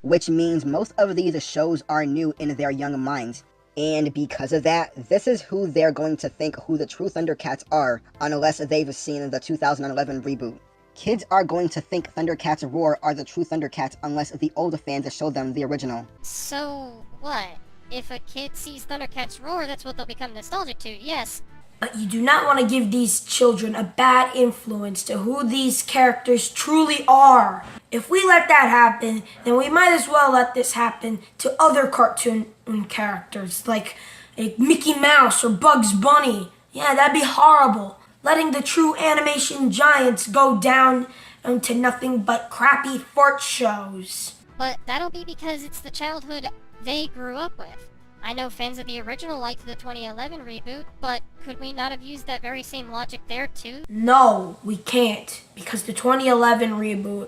which means most of these shows are new in their young minds. And because of that, this is who they're going to think who the true Thundercats are, unless they've seen the 2011 reboot. Kids are going to think Thundercats Roar are the true Thundercats unless the older fans show them the original. So, what? If a kid sees Thundercats Roar, that's what they'll become nostalgic to, yes. But you do not want to give these children a bad influence to who these characters truly are. If we let that happen, then we might as well let this happen to other cartoon characters, like Mickey Mouse or Bugs Bunny. Yeah, that'd be horrible. Letting the true animation giants go down into nothing but crappy fart shows. But that'll be because it's the childhood they grew up with. I know fans of the original liked the 2011 reboot, but could we not have used that very same logic there too? No, we can't, because the 2011 reboot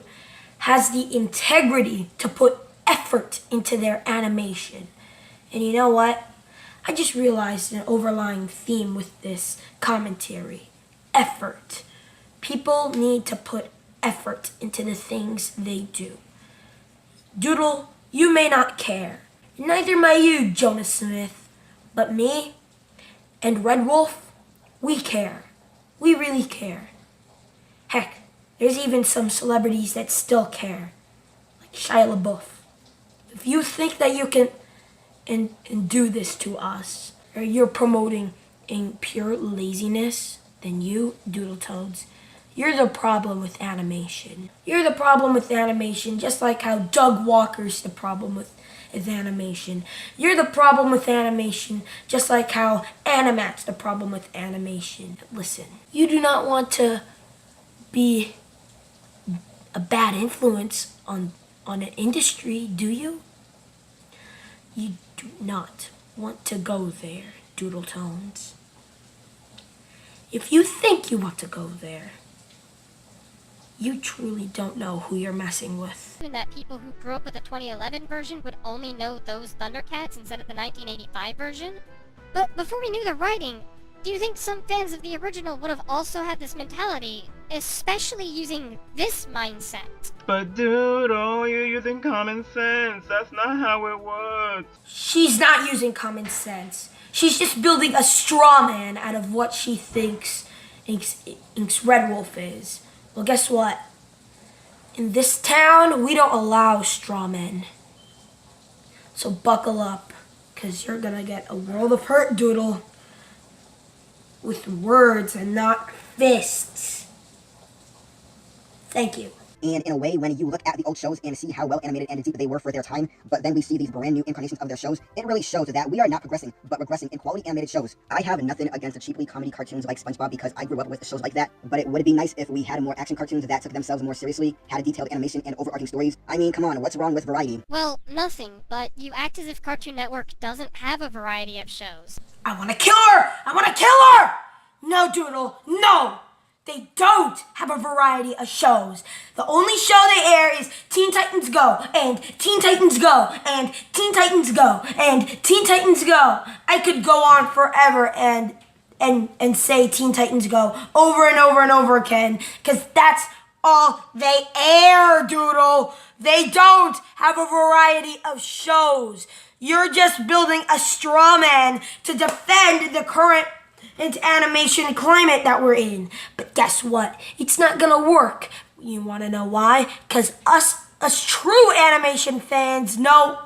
has the integrity to put effort into their animation. And you know what? I just realized an overlying theme with this commentary. Effort. People need to put effort into the things they do. Doodle, you may not care. Neither may you, Jonah Smith. But me and Red Wolf, we care. We really care. Heck, there's even some celebrities that still care. Like Shia LaBeouf. If you think that you can and do this to us, or you're promoting in pure laziness, then you, Doodletones, you're the problem with animation. You're the problem with animation, just like how Doug Walker's the problem with animation. You're the problem with animation, just like how Animat's the problem with animation. Listen, you do not want to be a bad influence on an industry, do you? You do not want to go there, Doodletones. If you think you want to go there, you truly don't know who you're messing with. And that people who grew up with the 2011 version would only know those Thundercats instead of the 1985 version? But before we knew the writing, do you think some fans of the original would have also had this mentality, especially using this mindset? But Doodle, you're using common sense. That's not how it works. She's not using common sense. She's just building a straw man out of what she thinks Red Wolf is. Well, guess what? In this town, we don't allow straw men. So buckle up, because you're going to get a world of hurt, Doodle. With words and not fists. Thank you. And in a way, when you look at the old shows and see how well animated and deep they were for their time, but then we see these brand new incarnations of their shows, it really shows that we are not progressing, but regressing in quality animated shows. I have nothing against the cheaply comedy cartoons like SpongeBob because I grew up with shows like that, but it would be nice if we had more action cartoons that took themselves more seriously, had a detailed animation and overarching stories. I mean, come on, what's wrong with variety? Well, nothing, but you act as if Cartoon Network doesn't have a variety of shows. I want to kill her! I want to kill her! No, Doodle, no! They don't have a variety of shows. The only show they air is Teen Titans Go, and Teen Titans Go, and Teen Titans Go, and Teen Titans Go. I could go on forever and say Teen Titans Go over and over and over again, because that's all they air, Doodle. They don't have a variety of shows. You're just building a straw man to defend the current animation climate that we're in. But guess what? It's not gonna work. You wanna know why? Because us true animation fans know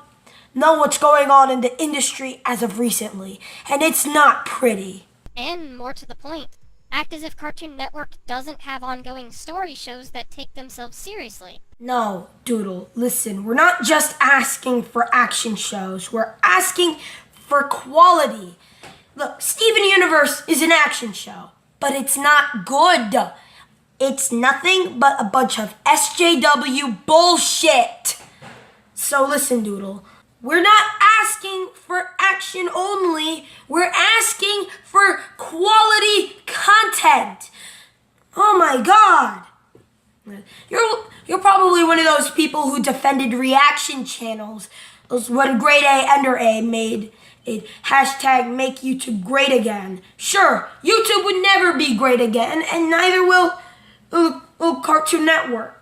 what's going on in the industry as of recently. And it's not pretty. And more to the point, act as if Cartoon Network doesn't have ongoing story shows that take themselves seriously. No, Doodle, listen, we're not just asking for action shows. We're asking for quality. Look, Steven Universe is an action show, but it's not good. It's nothing but a bunch of SJW bullshit. So listen, Doodle, we're not asking for action only. We're asking for quality content. Oh my God. You're probably one of those people who defended reaction channels. Those when Grade A Ender A made a hashtag make YouTube great again. Sure, YouTube would never be great again, and neither will Cartoon Network.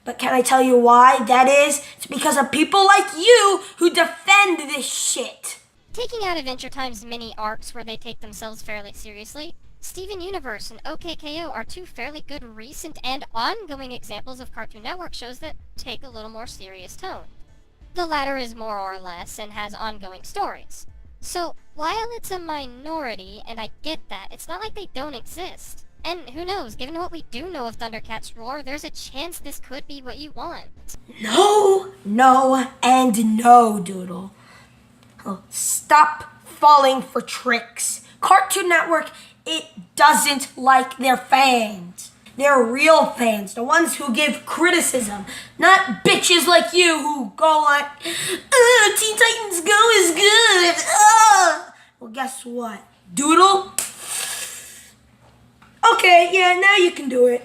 But can I tell you why that is? It's because of people like you who defend this shit. Taking out Adventure Time's mini arcs where they take themselves fairly seriously, Steven Universe and OKKO are two fairly good recent and ongoing examples of Cartoon Network shows that take a little more serious tone. The latter is more or less and has ongoing stories. So, while it's a minority, and I get that, it's not like they don't exist. And who knows, given what we do know of Thundercats Roar, there's a chance this could be what you want. No, no, and no, Doodle. Oh, stop falling for tricks. Cartoon Network, it doesn't like their fans. They're real fans, the ones who give criticism, not bitches like you who go like, Teen Titans Go is good. Well, guess what, Doodle? Okay, yeah, now you can do it.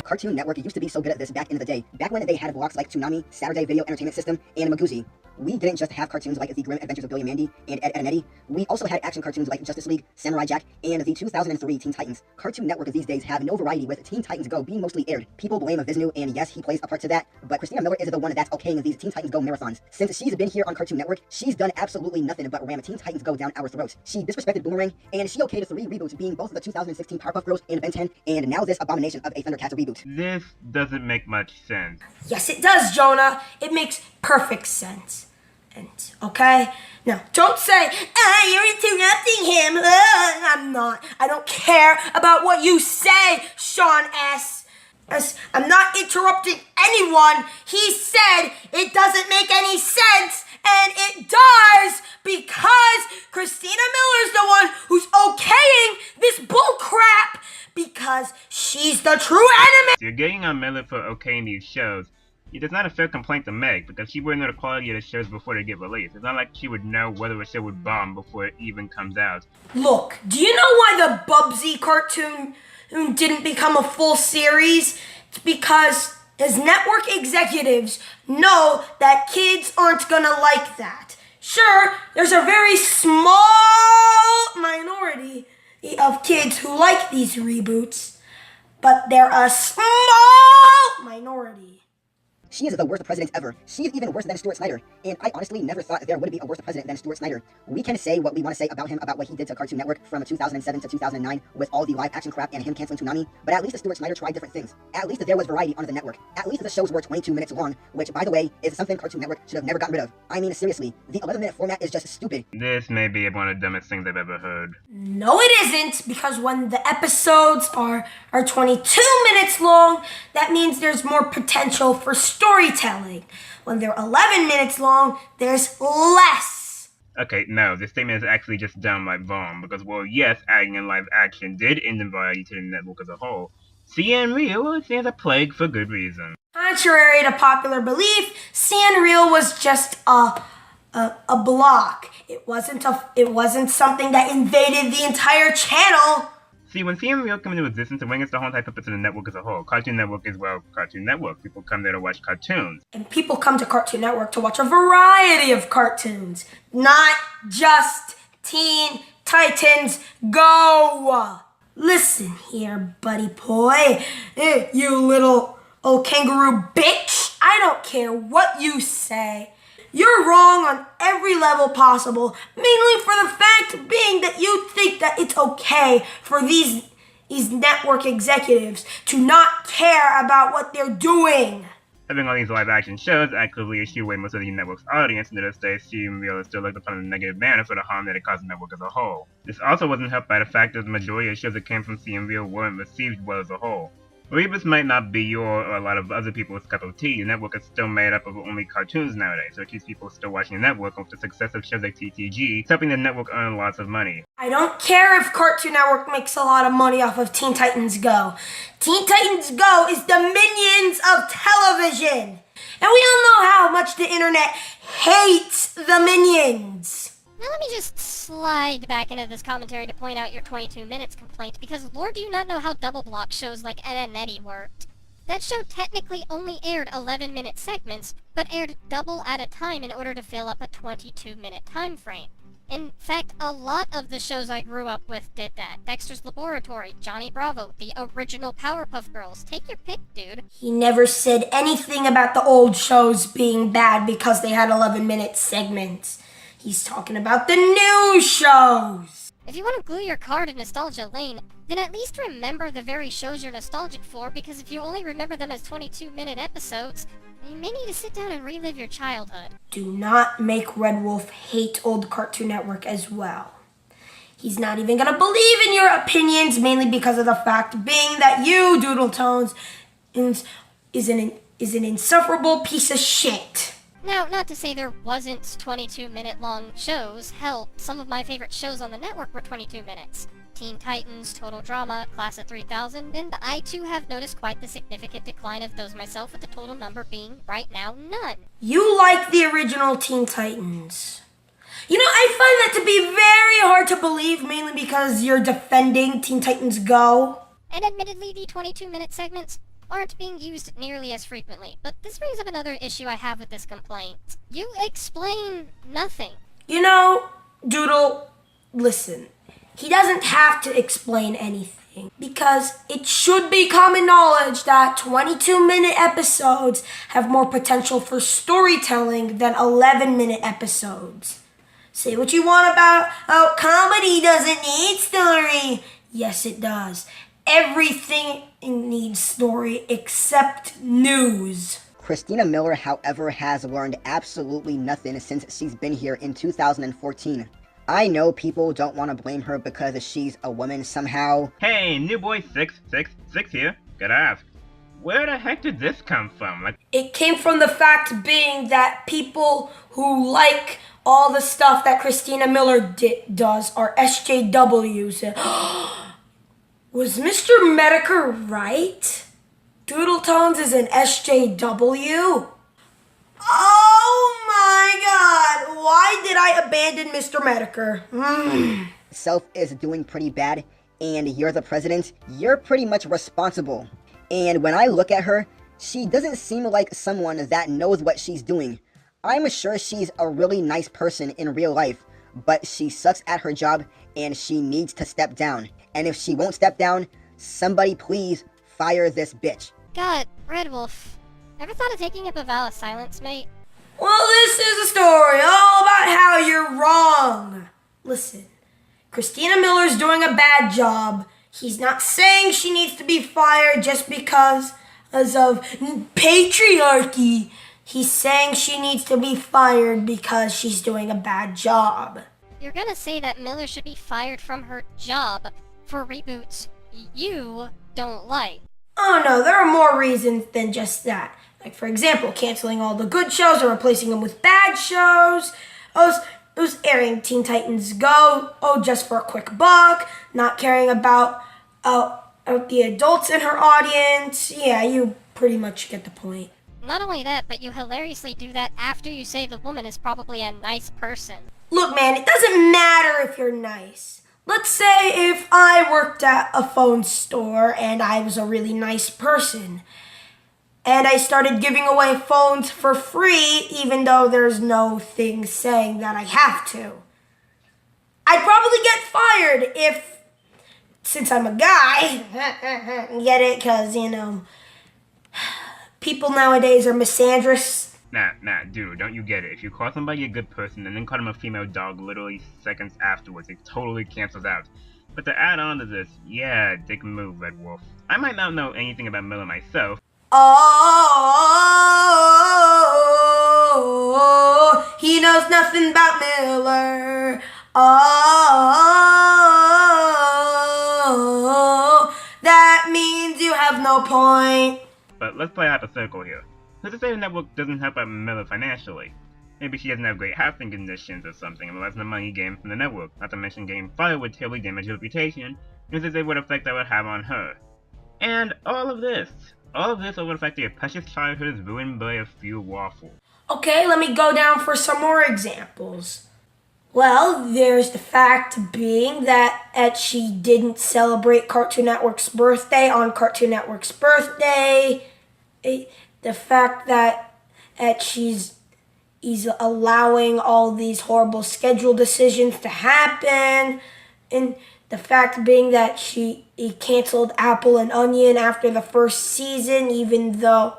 Cartoon Network used to be so good at this back in the day, back when they had blocks like Toonami, Saturday Video Entertainment System, and Maguzi. We didn't just have cartoons like The Grim Adventures of Billy and Mandy and Ed, Edd and Eddy. We also had action cartoons like Justice League, Samurai Jack, and the 2003 Teen Titans. Cartoon Network these days have no variety, with Teen Titans Go being mostly aired. People blame Vishnu, and yes, he plays a part to that, but Christina Miller is the one that's okaying these Teen Titans Go marathons. Since she's been here on Cartoon Network, she's done absolutely nothing but ram Teen Titans Go down our throats. She disrespected Boomerang, and she okayed 3 reboots, being both the 2016 Powerpuff Girls and Ben 10, and now this abomination of a Thundercats reboot. This doesn't make much sense. Yes, it does, Jonah. It makes perfect sense. And, okay? Now, don't say, you're interrupting him. I'm not. I don't care about what you say, Sean S. I'm not interrupting anyone. He said it doesn't make any sense, and it does because Christina Miller's the one who's okaying this bull crap because she's the true enemy. You're getting on Miller for okaying these shows. It is not a fair complaint to make, because she wouldn't know the quality of the shows before they get released. It's not like she would know whether a show would bomb before it even comes out. Look, do you know why the Bubsy cartoon didn't become a full series? It's because his network executives know that kids aren't gonna like that. Sure, there's a very small minority of kids who like these reboots, but they're a small minority. She is the worst president ever. She is even worse than Stuart Snyder. And I honestly never thought there would be a worse president than Stuart Snyder. We can say what we want to say about him, about what he did to Cartoon Network from 2007 to 2009 with all the live action crap and him canceling Toonami, but at least Stuart Snyder tried different things. At least there was variety on the network. At least the shows were 22 minutes long, which, by the way, is something Cartoon Network should have never gotten rid of. I mean, seriously, the 11-minute format is just stupid. This may be one of the dumbest things I've ever heard. No, it isn't, because when the episodes are 22 minutes long, that means there's more potential for storytelling. When they're 11 minutes long, there's less. Okay, no, this statement is actually just downright wrong, because, well, yes, adding in live action did end in variety to the network as a whole. CN Real stands a plague for good reason. Contrary to popular belief, CN Real was just a block. It wasn't something that invaded the entire channel. See, when CN Real came into existence, it went against the whole type of purpose of the network as a whole. Cartoon Network is, well, Cartoon Network. People come there to watch cartoons. And people come to Cartoon Network to watch a variety of cartoons, not just Teen Titans Go. Listen here, buddy boy, you little old kangaroo bitch. I don't care what you say. You're wrong on every level possible, mainly for the fact being that you think that it's okay for these network executives to not care about what they're doing. Having all these live action shows actively issue away most of the network's audience, and to this day, CN Real is still looked upon in a negative manner for the harm that it caused the network as a whole. This also wasn't helped by the fact that the majority of shows that came from CN Real weren't received well as a whole. Reboots might not be your or a lot of other people's cup of tea. The network is still made up of only cartoons nowadays, so it keeps people still watching the network with the success of shows like TTG. It's helping the network earn lots of money. I don't care if Cartoon Network makes a lot of money off of Teen Titans Go. Teen Titans Go is the minions of television. And we all know how much the internet hates the minions. Now let me just slide back into this commentary to point out your 22 minutes complaint, because Lord do you not know how double block shows like Ed, Edd and Eddy worked. That show technically only aired 11-minute segments, but aired double at a time in order to fill up a 22-minute time frame. In fact, a lot of the shows I grew up with did that. Dexter's Laboratory, Johnny Bravo, the original Powerpuff Girls. Take your pick, dude. He never said anything about the old shows being bad because they had 11-minute segments. He's talking about the new shows. If you want to glue your car to nostalgia lane, then at least remember the very shows you're nostalgic for, because if you only remember them as 22-minute episodes, you may need to sit down and relive your childhood. Do not make Red Wolf hate old Cartoon Network as well. He's not even gonna believe in your opinions, mainly because of the fact being that you, Doodletones, is an insufferable piece of shit. Now, not to say there wasn't 22-minute long shows. Hell, some of my favorite shows on the network were 22 minutes. Teen Titans, Total Drama, Class of 3000, and I too have noticed quite the significant decline of those myself, with the total number being, right now, none. You like the original Teen Titans. You know, I find that to be very hard to believe, mainly because you're defending Teen Titans Go. And admittedly, the 22-minute segments aren't being used nearly as frequently, but this brings up another issue I have with this complaint. You explain nothing. You know, Doodle, listen. He doesn't have to explain anything, because it should be common knowledge that 22-minute episodes have more potential for storytelling than 11-minute episodes. Say what you want about, oh, comedy doesn't need story. Yes, it does. Everything needs story except news. Christina Miller, however, has learned absolutely nothing since she's been here in 2014. I know people don't want to blame her because she's a woman somehow. Hey, new boy 666 here. Gotta ask, where the heck did this come from? It came from the fact being that people who like all the stuff that Christina Miller does are SJWs. Was Mr. Medicare right? Doodletones is an SJW? Oh my god! Why did I abandon Mr. Medicare? Self is doing pretty bad, and you're the president, you're pretty much responsible. And when I look at her, she doesn't seem like someone that knows what she's doing. I'm sure she's a really nice person in real life, but she sucks at her job and she needs to step down. And if she won't step down, somebody please fire this bitch. God, Red Wolf, ever thought of taking up a vow of silence, mate? Well, this is a story all about how you're wrong. Listen, Christina Miller's doing a bad job. He's not saying she needs to be fired just because of patriarchy. He's saying she needs to be fired because she's doing a bad job. You're gonna say that Miller should be fired from her job for reboots you don't like. Oh no, there are more reasons than just that. Like, for example, canceling all the good shows and replacing them with bad shows. Who's airing Teen Titans Go, just for a quick buck. Not caring about the adults in her audience. Yeah, you pretty much get the point. Not only that, but you hilariously do that after you say the woman is probably a nice person. Look, man, it doesn't matter if you're nice. Let's say if I worked at a phone store and I was a really nice person, and I started giving away phones for free even though there's no thing saying that I have to. I'd probably get fired since I'm a guy, get it? Because, people nowadays are misandrous. Nah, dude, don't you get it? If you call somebody a good person and then call them a female dog literally seconds afterwards, it totally cancels out. But to add on to this, yeah, dick move, Red Wolf. I might not know anything about Miller myself. Oh, he knows nothing about Miller. Oh, that means you have no point. But let's play hypothetical here. Let's say the network doesn't help out Miller financially. Maybe she doesn't have great housing conditions or something, and less the money gained from the network, not to mention getting fired would terribly damage her reputation, and this is what effect that would have on her. And all of this over the fact that your precious childhood is ruined by a few waffles. Okay, let me go down for some more examples. Well, there's the fact being that she didn't celebrate Cartoon Network's birthday on Cartoon Network's birthday. The fact that she's he's allowing all these horrible schedule decisions to happen. And the fact being that he canceled Apple and Onion after the first season, even though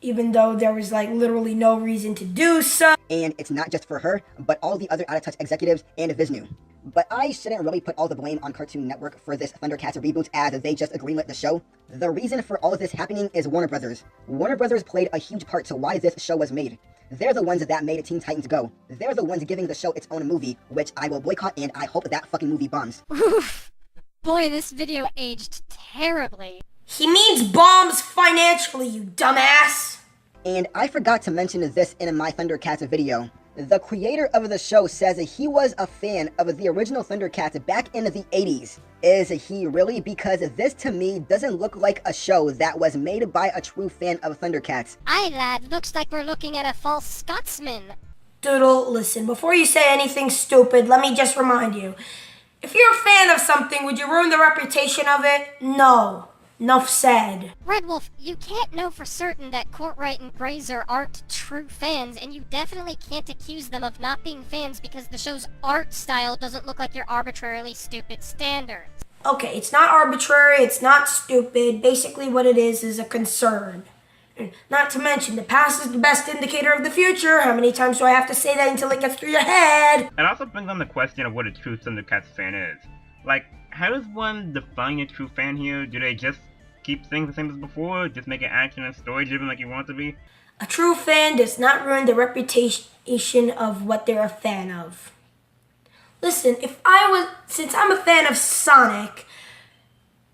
there was like literally no reason to do so. And it's not just for her, but all the other Out of Touch executives and Vishnu. But I shouldn't really put all the blame on Cartoon Network for this Thundercats reboot, as they just greenlit the show. The reason for all of this happening is Warner Brothers. Warner Brothers played a huge part to why this show was made. They're the ones that made Teen Titans Go. They're the ones giving the show its own movie, which I will boycott, and I hope that fucking movie bombs. Oof. Boy, this video aged terribly. He means bombs financially, you dumbass. And I forgot to mention this in my Thundercats video. The creator of the show says he was a fan of the original Thundercats back in the 80s. Is he really? Because this to me doesn't look like a show that was made by a true fan of Thundercats. Aye, lad, looks like we're looking at a false Scotsman. Doodle, listen, before you say anything stupid, let me just remind you. If you're a fan of something, would you ruin the reputation of it? No. Enough said. Red Wolf, you can't know for certain that Courtright and Grazer aren't true fans, and you definitely can't accuse them of not being fans because the show's art style doesn't look like your arbitrarily stupid standards. Okay, it's not arbitrary, it's not stupid. Basically what it is a concern. Not to mention, the past is the best indicator of the future. How many times do I have to say that until it gets through your head? It also brings on the question of what a true Thundercats fan is. Like, how does one define a true fan here? Do they just keep things the same as before? Just make it action and story driven like you want it to be? A true fan does not ruin the reputation of what they're a fan of. Listen, since I'm a fan of Sonic,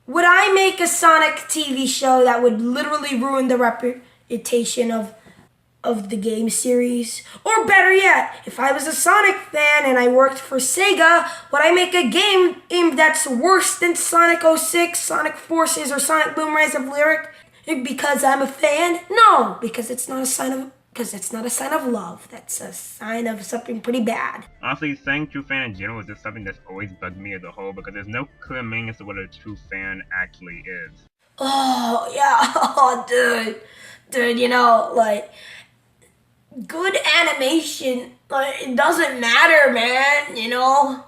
would I make a Sonic TV show that would literally ruin the reputation of the game series? Or better yet, if I was a Sonic fan and I worked for Sega, would I make a game that's worse than Sonic 06, Sonic Forces, or Sonic Boom Rise of Lyric because I'm a fan? No, because it's not a sign of love. That's a sign of something pretty bad. Honestly, saying true fan in general is just something that's always bugged me as a whole because there's no clear meaning as to what a true fan actually is. Oh, yeah. Oh, dude, you know, like, good animation, it doesn't matter, man, you know?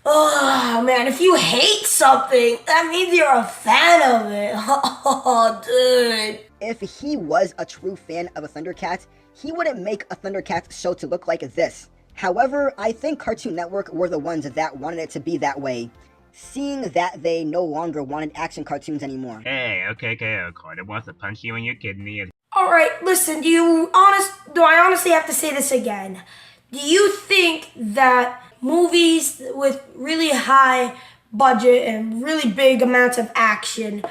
Oh, man, if you hate something, that means you're a fan of it. Oh, dude. If he was a true fan of a Thundercats, he wouldn't make a Thundercats show to look like this. However, I think Cartoon Network were the ones that wanted it to be that way, seeing that they no longer wanted action cartoons anymore. Hey, okay, Carter wants to punch you in your kidney. Alright, listen, do I honestly have to say this again? Do you think that movies with really high budget and really big amounts of action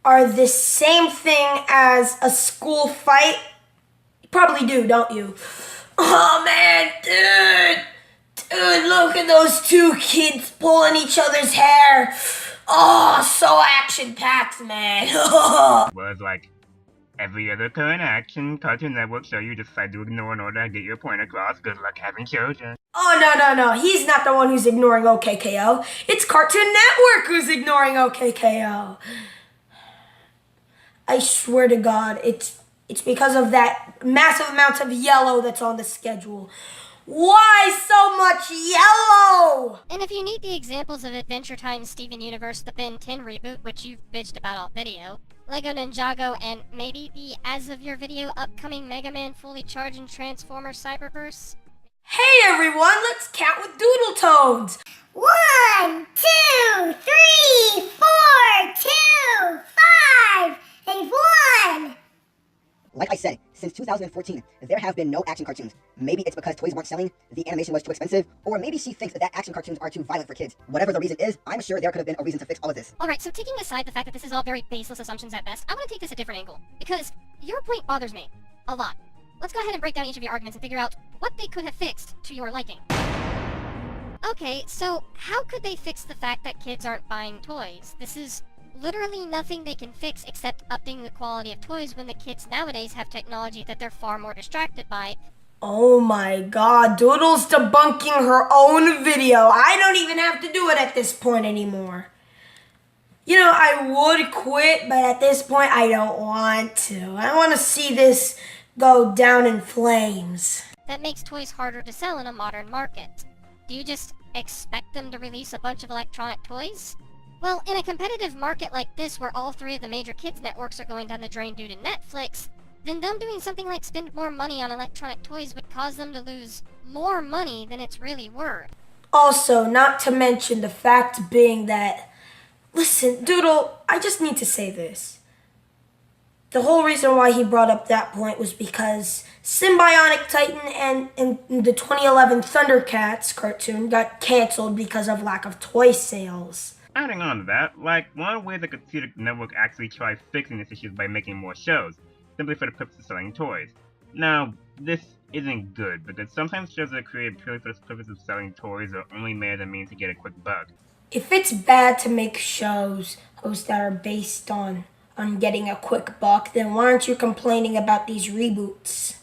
are the same thing as a school fight? You probably do, don't you? Oh man, dude, look at those two kids pulling each other's hair. Oh, so action-packed, man. Whereas, like, every other current action Cartoon Network show you decide to ignore in order to get your point across. Good luck having children. Oh, no. He's not the one who's ignoring OKKO. It's Cartoon Network who's ignoring OKKO. I swear to God, it's because of that massive amount of yellow that's on the schedule. Why so much yellow? And if you need the examples of Adventure Time, Steven Universe, the Ben 10 reboot, which you've bitched about all video, Lego Ninjago, and maybe the as of your video upcoming Mega Man Fully Charged and Transformer Cyberverse? Hey everyone, let's count with Doodletones. 1, 2, 3, 4, 2, 5, and 1. Like I said, since 2014, there have been no action cartoons. Maybe it's because toys weren't selling, the animation was too expensive, or maybe she thinks that action cartoons are too violent for kids. Whatever the reason is, I'm sure there could have been a reason to fix all of this. Alright, so taking aside the fact that this is all very baseless assumptions at best, I want to take this a different angle. Because your point bothers me. A lot. Let's go ahead and break down each of your arguments and figure out what they could have fixed to your liking. Okay, so how could they fix the fact that kids aren't buying toys? This is literally nothing they can fix except upping the quality of toys when the kids nowadays have technology that they're far more distracted by. Oh my God, Doodle's debunking her own video. I don't even have to do it at this point anymore. You know, I would quit, but at this point I don't want to. I want to see this go down in flames. That makes toys harder to sell in a modern market. Do you just expect them to release a bunch of electronic toys? Well, in a competitive market like this where all three of the major kids networks are going down the drain due to Netflix, then them doing something like spend more money on electronic toys would cause them to lose more money than it's really worth. Also, not to mention the fact being that, listen, Doodle, I just need to say this. The whole reason why he brought up that point was because Symbionic Titan and the 2011 Thundercats cartoon got canceled because of lack of toy sales. Adding on to that, like, one way they could see the network actually try fixing this issue is by making more shows, simply for the purpose of selling toys. Now, this isn't good, because sometimes shows that are created purely for the purpose of selling toys are only made as a means to get a quick buck. If it's bad to make shows that are based on getting a quick buck, then why aren't you complaining about these reboots?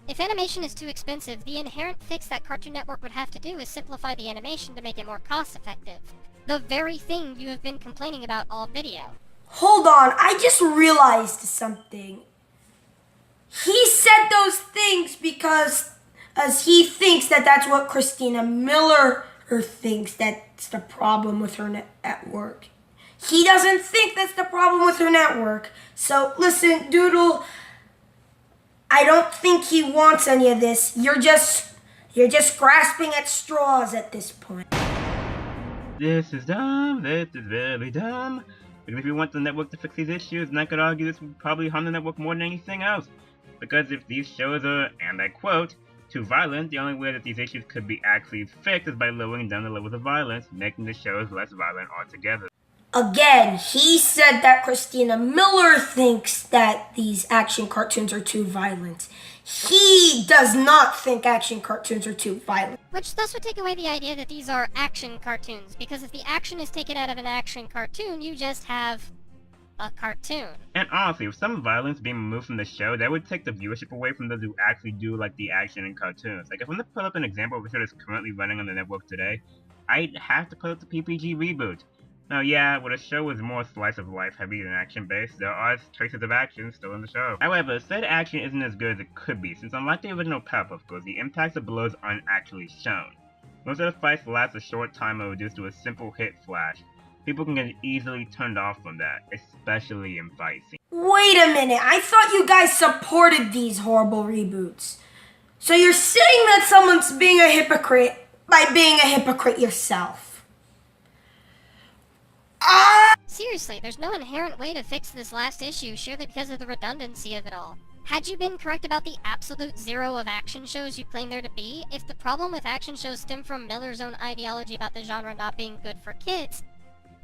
If animation is too expensive, the inherent fix that Cartoon Network would have to do is simplify the animation to make it more cost-effective. The very thing you have been complaining about all video. Hold on, I just realized something. He said those things because as he thinks that's what Christina Miller thinks that's the problem with her network. He doesn't think that's the problem with her network. So listen, Doodle, I don't think he wants any of this. You're just grasping at straws at this point. This is dumb, this is very dumb. Because if you want the network to fix these issues, then I could argue this would probably harm the network more than anything else. Because if these shows are, and I quote, too violent, the only way that these issues could be actually fixed is by lowering down the levels of violence, making the shows less violent altogether. Again, he said that Christina Miller thinks that these action cartoons are too violent. He does not think action cartoons are too violent. Which thus would take away the idea that these are action cartoons, because if the action is taken out of an action cartoon, you just have a cartoon. And honestly, with some violence being removed from the show, that would take the viewership away from those who actually do like the action in cartoons. Like if I'm to put up an example of a show that's currently running on the network today, I'd have to put up the PPG reboot. Now yeah, when a show is more slice of life heavy than action based, there are traces of action still in the show. However, said action isn't as good as it could be, since unlike the original Powerpuff Girls, the impacts of blows aren't actually shown. Most of the fights last a short time and reduced to a simple hit flash. People can get easily turned off from that, especially in fight scenes. Wait a minute, I thought you guys supported these horrible reboots. So you're saying that someone's being a hypocrite by being a hypocrite yourself? Seriously, there's no inherent way to fix this last issue, surely because of the redundancy of it all. Had you been correct about the absolute zero of action shows you claim there to be, if the problem with action shows stem from Miller's own ideology about the genre not being good for kids,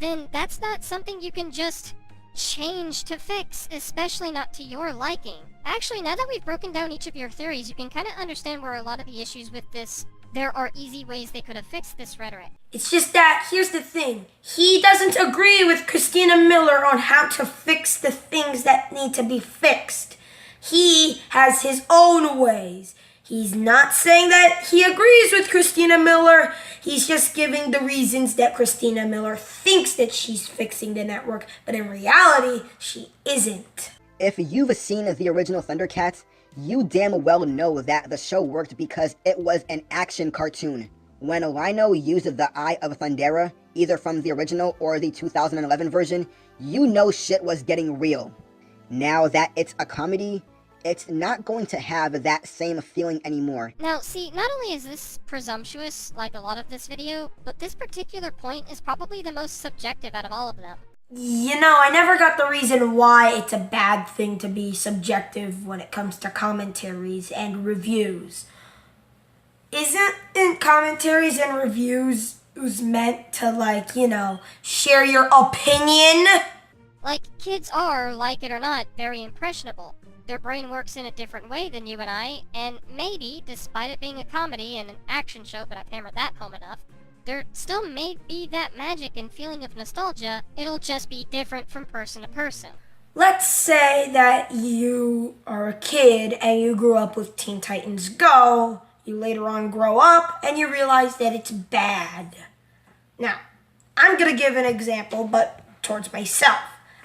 then that's not something you can just change to fix, especially not to your liking. Actually, now that we've broken down each of your theories, you can kind of understand where a lot of the issues with this there are easy ways they could have fixed this rhetoric. It's just that, here's the thing. He doesn't agree with Christina Miller on how to fix the things that need to be fixed. He has his own ways. He's not saying that he agrees with Christina Miller. He's just giving the reasons that Christina Miller thinks that she's fixing the network, but in reality, she isn't. If you've seen the original Thundercats, you damn well know that the show worked because it was an action cartoon. When Rhino used the Eye of Thundera, either from the original or the 2011 version, you know shit was getting real. Now that it's a comedy, it's not going to have that same feeling anymore. Now, see, not only is this presumptuous, like a lot of this video, but this particular point is probably the most subjective out of all of them. You know, I never got the reason why it's a bad thing to be subjective when it comes to commentaries and reviews. Isn't commentaries and reviews meant to, like, you know, share your opinion? Like, kids are, like it or not, very impressionable. Their brain works in a different way than you and I, and maybe, despite it being a comedy and an action show, but I've hammered that home enough, there still may be that magic and feeling of nostalgia. It'll just be different from person to person. Let's say that you are a kid and you grew up with Teen Titans Go. You later on grow up and you realize that it's bad. Now, I'm gonna give an example, but towards myself.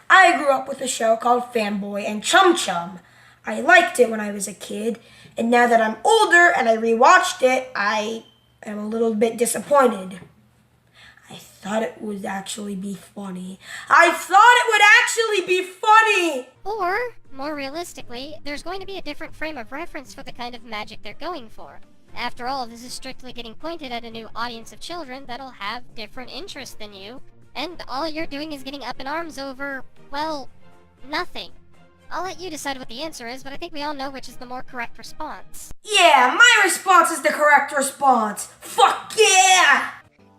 I grew up with a show called Fanboy and Chum Chum. I liked it when I was a kid, and now that I'm older and I rewatched it, I am a little bit disappointed. I thought it would actually be funny. I thought it would actually be funny! Or, more realistically, there's going to be a different frame of reference for the kind of magic they're going for. After all, this is strictly getting pointed at a new audience of children that'll have different interests than you, and all you're doing is getting up in arms over, well, nothing. I'll let you decide what the answer is, but I think we all know which is the more correct response. Yeah, my response is the correct response. Fuck yeah!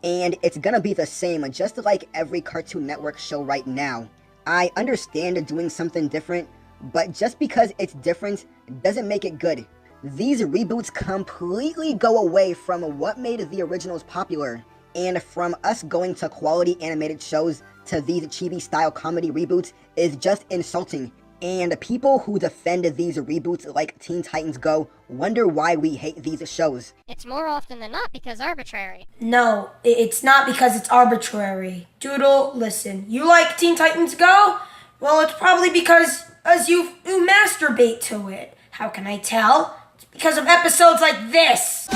And it's gonna be the same, just like every Cartoon Network show right now. I understand doing something different, but just because it's different doesn't make it good. These reboots completely go away from what made the originals popular, and from us going to quality animated shows to these chibi-style comedy reboots is just insulting. And people who defend these reboots like Teen Titans Go wonder why we hate these shows. It's more often than not because arbitrary. No, it's not because it's arbitrary. Doodle, listen, you like Teen Titans Go? Well, it's probably because as you masturbate to it. How can I tell? It's because of episodes like this.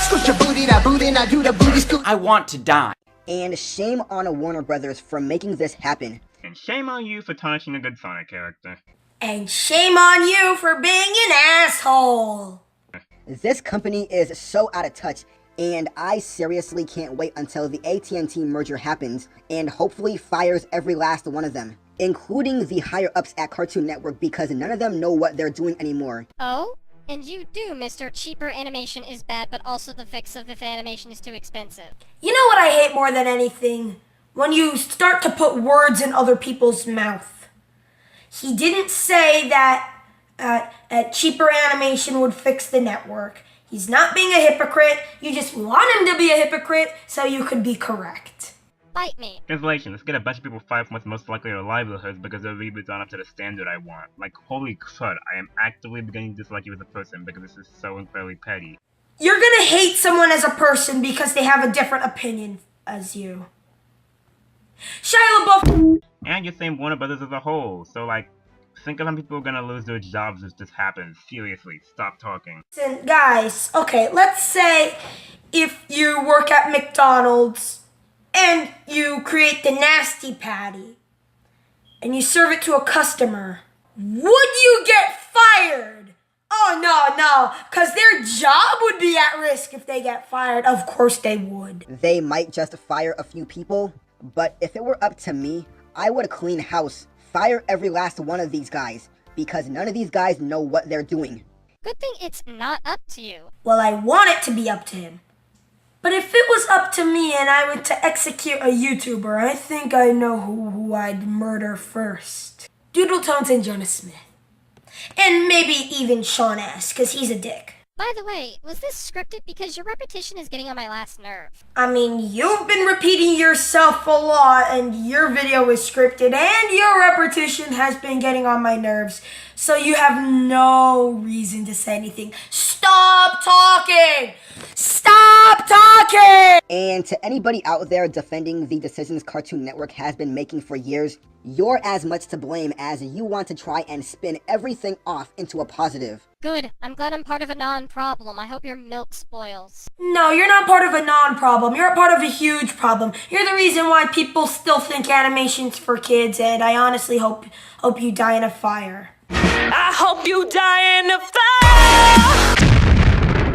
Scoot your booty, now booty, now do the booty scoot. I want to die. And shame on Warner Brothers for making this happen. And shame on you for tarnishing a good Sonic character. And shame on you for being an asshole. This company is so out of touch, and I seriously can't wait until the AT&T merger happens and hopefully fires every last one of them, including the higher-ups at Cartoon Network, because none of them know what they're doing anymore. Oh? And you do, Mr. Cheaper animation is bad, but also the fix of if animation is too expensive. You know what I hate more than anything? When you start to put words in other people's mouth. He didn't say that cheaper animation would fix the network. He's not being a hypocrite. You just want him to be a hypocrite so you could be correct. Bite me. Translation, let's get a bunch of people fired from what's most likely their livelihoods because their reboots aren't up to the standard I want. Like, holy crud, I am actively beginning to dislike you as a person because this is so incredibly petty. You're gonna hate someone as a person because they have a different opinion as you. Shia LaBeouf. And you're saying Warner Brothers as a whole, so like, think of how people are gonna lose their jobs if this happens. Seriously, stop talking. Listen, guys, okay, let's say if you work at McDonald's and you create the nasty patty and you serve it to a customer, would you get fired? Oh, no, because their job would be at risk if they get fired. Of course they would. They might just fire a few people, but if it were up to me, I would clean house, fire every last one of these guys, because none of these guys know what they're doing. Good thing it's not up to you. Well, I want it to be up to him. But if it was up to me and I were to execute a YouTuber, I think I know who I'd murder first. Doodletones and Jonah Smith. And maybe even Sean S, because he's a dick. By the way, was this scripted? Because your repetition is getting on my last nerve. I mean, you've been repeating yourself a lot, and your video is scripted, and your repetition has been getting on my nerves, so you have no reason to say anything. Stop talking! Stop talking! And to anybody out there defending the decisions Cartoon Network has been making for years, you're as much to blame as you want to try and spin everything off into a positive. Good. I'm glad I'm part of a non-problem. I hope your milk spoils. No, you're not part of a non-problem. You're a part of a huge problem. You're the reason why people still think animation's for kids, and I honestly hope you die in a fire. I hope you die in a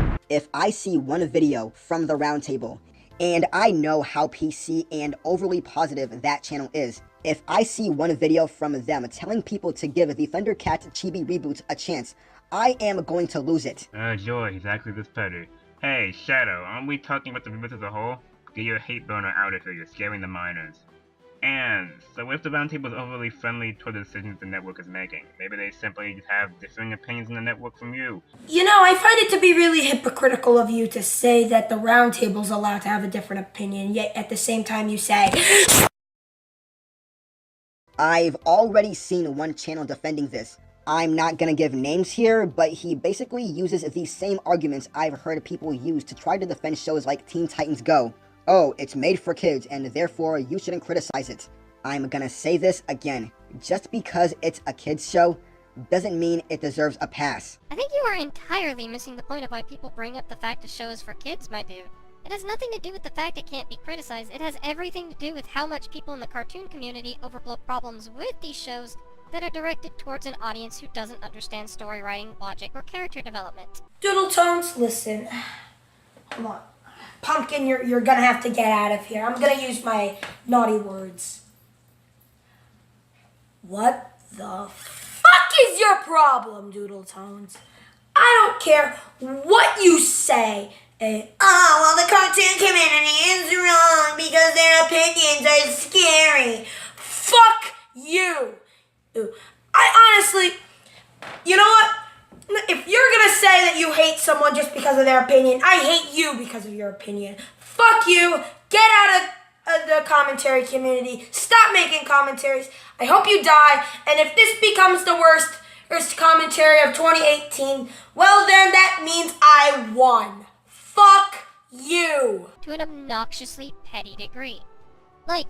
fire! If I see one video from the Roundtable, and I know how PC and overly positive that channel is, if I see one video from them telling people to give the Thundercats chibi reboots a chance, I am going to lose it. Joy, exactly this petty. Hey, Shadow, aren't we talking about the reboots as a whole? Get your hate burner out of here, you're scaring the minors. And, so if the Roundtable is overly friendly toward the decisions the network is making, maybe they simply just have differing opinions in the network from you. You know, I find it to be really hypocritical of you to say that the Roundtable's allowed to have a different opinion, yet at the same time you say... I've already seen one channel defending this. I'm not gonna give names here, but he basically uses the same arguments I've heard people use to try to defend shows like Teen Titans Go. Oh, it's made for kids, and therefore you shouldn't criticize it. I'm gonna say this again. Just because it's a kids show doesn't mean it deserves a pass. I think you are entirely missing the point of why people bring up the fact a show is for kids, my dude. It has nothing to do with the fact it can't be criticized. It has everything to do with how much people in the cartoon community overblow problems with these shows that are directed towards an audience who doesn't understand story writing, logic, or character development. Doodletones, listen. Hold on. Pumpkin, you're gonna have to get out of here. I'm gonna use my naughty words. What the fuck is your problem, Doodletones? I don't care what you say. Oh, well, the cartoon community is wrong because their opinions are scary. Fuck you. I honestly, you know what? If you're gonna say that you hate someone just because of their opinion, I hate you because of your opinion. Fuck you. Get out of the commentary community. Stop making commentaries. I hope you die. And if this becomes the worst commentary of 2018, well then that means I won. Fuck you. To an obnoxiously petty degree. Like,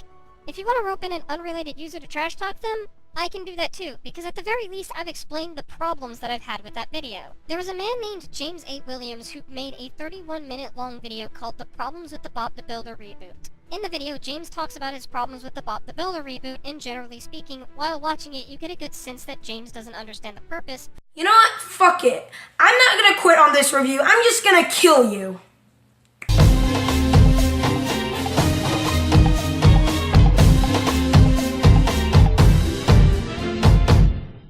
if you want to rope in an unrelated user to trash talk them, I can do that too, because at the very least I've explained the problems that I've had with that video. There was a man named James A. Williams who made a 31-minute long video called The Problems with the Bob the Builder Reboot. In the video, James talks about his problems with the Bob the Builder reboot, and generally speaking, while watching it, you get a good sense that James doesn't understand the purpose. You know what? Fuck it. I'm not gonna quit on this review. I'm just gonna kill you.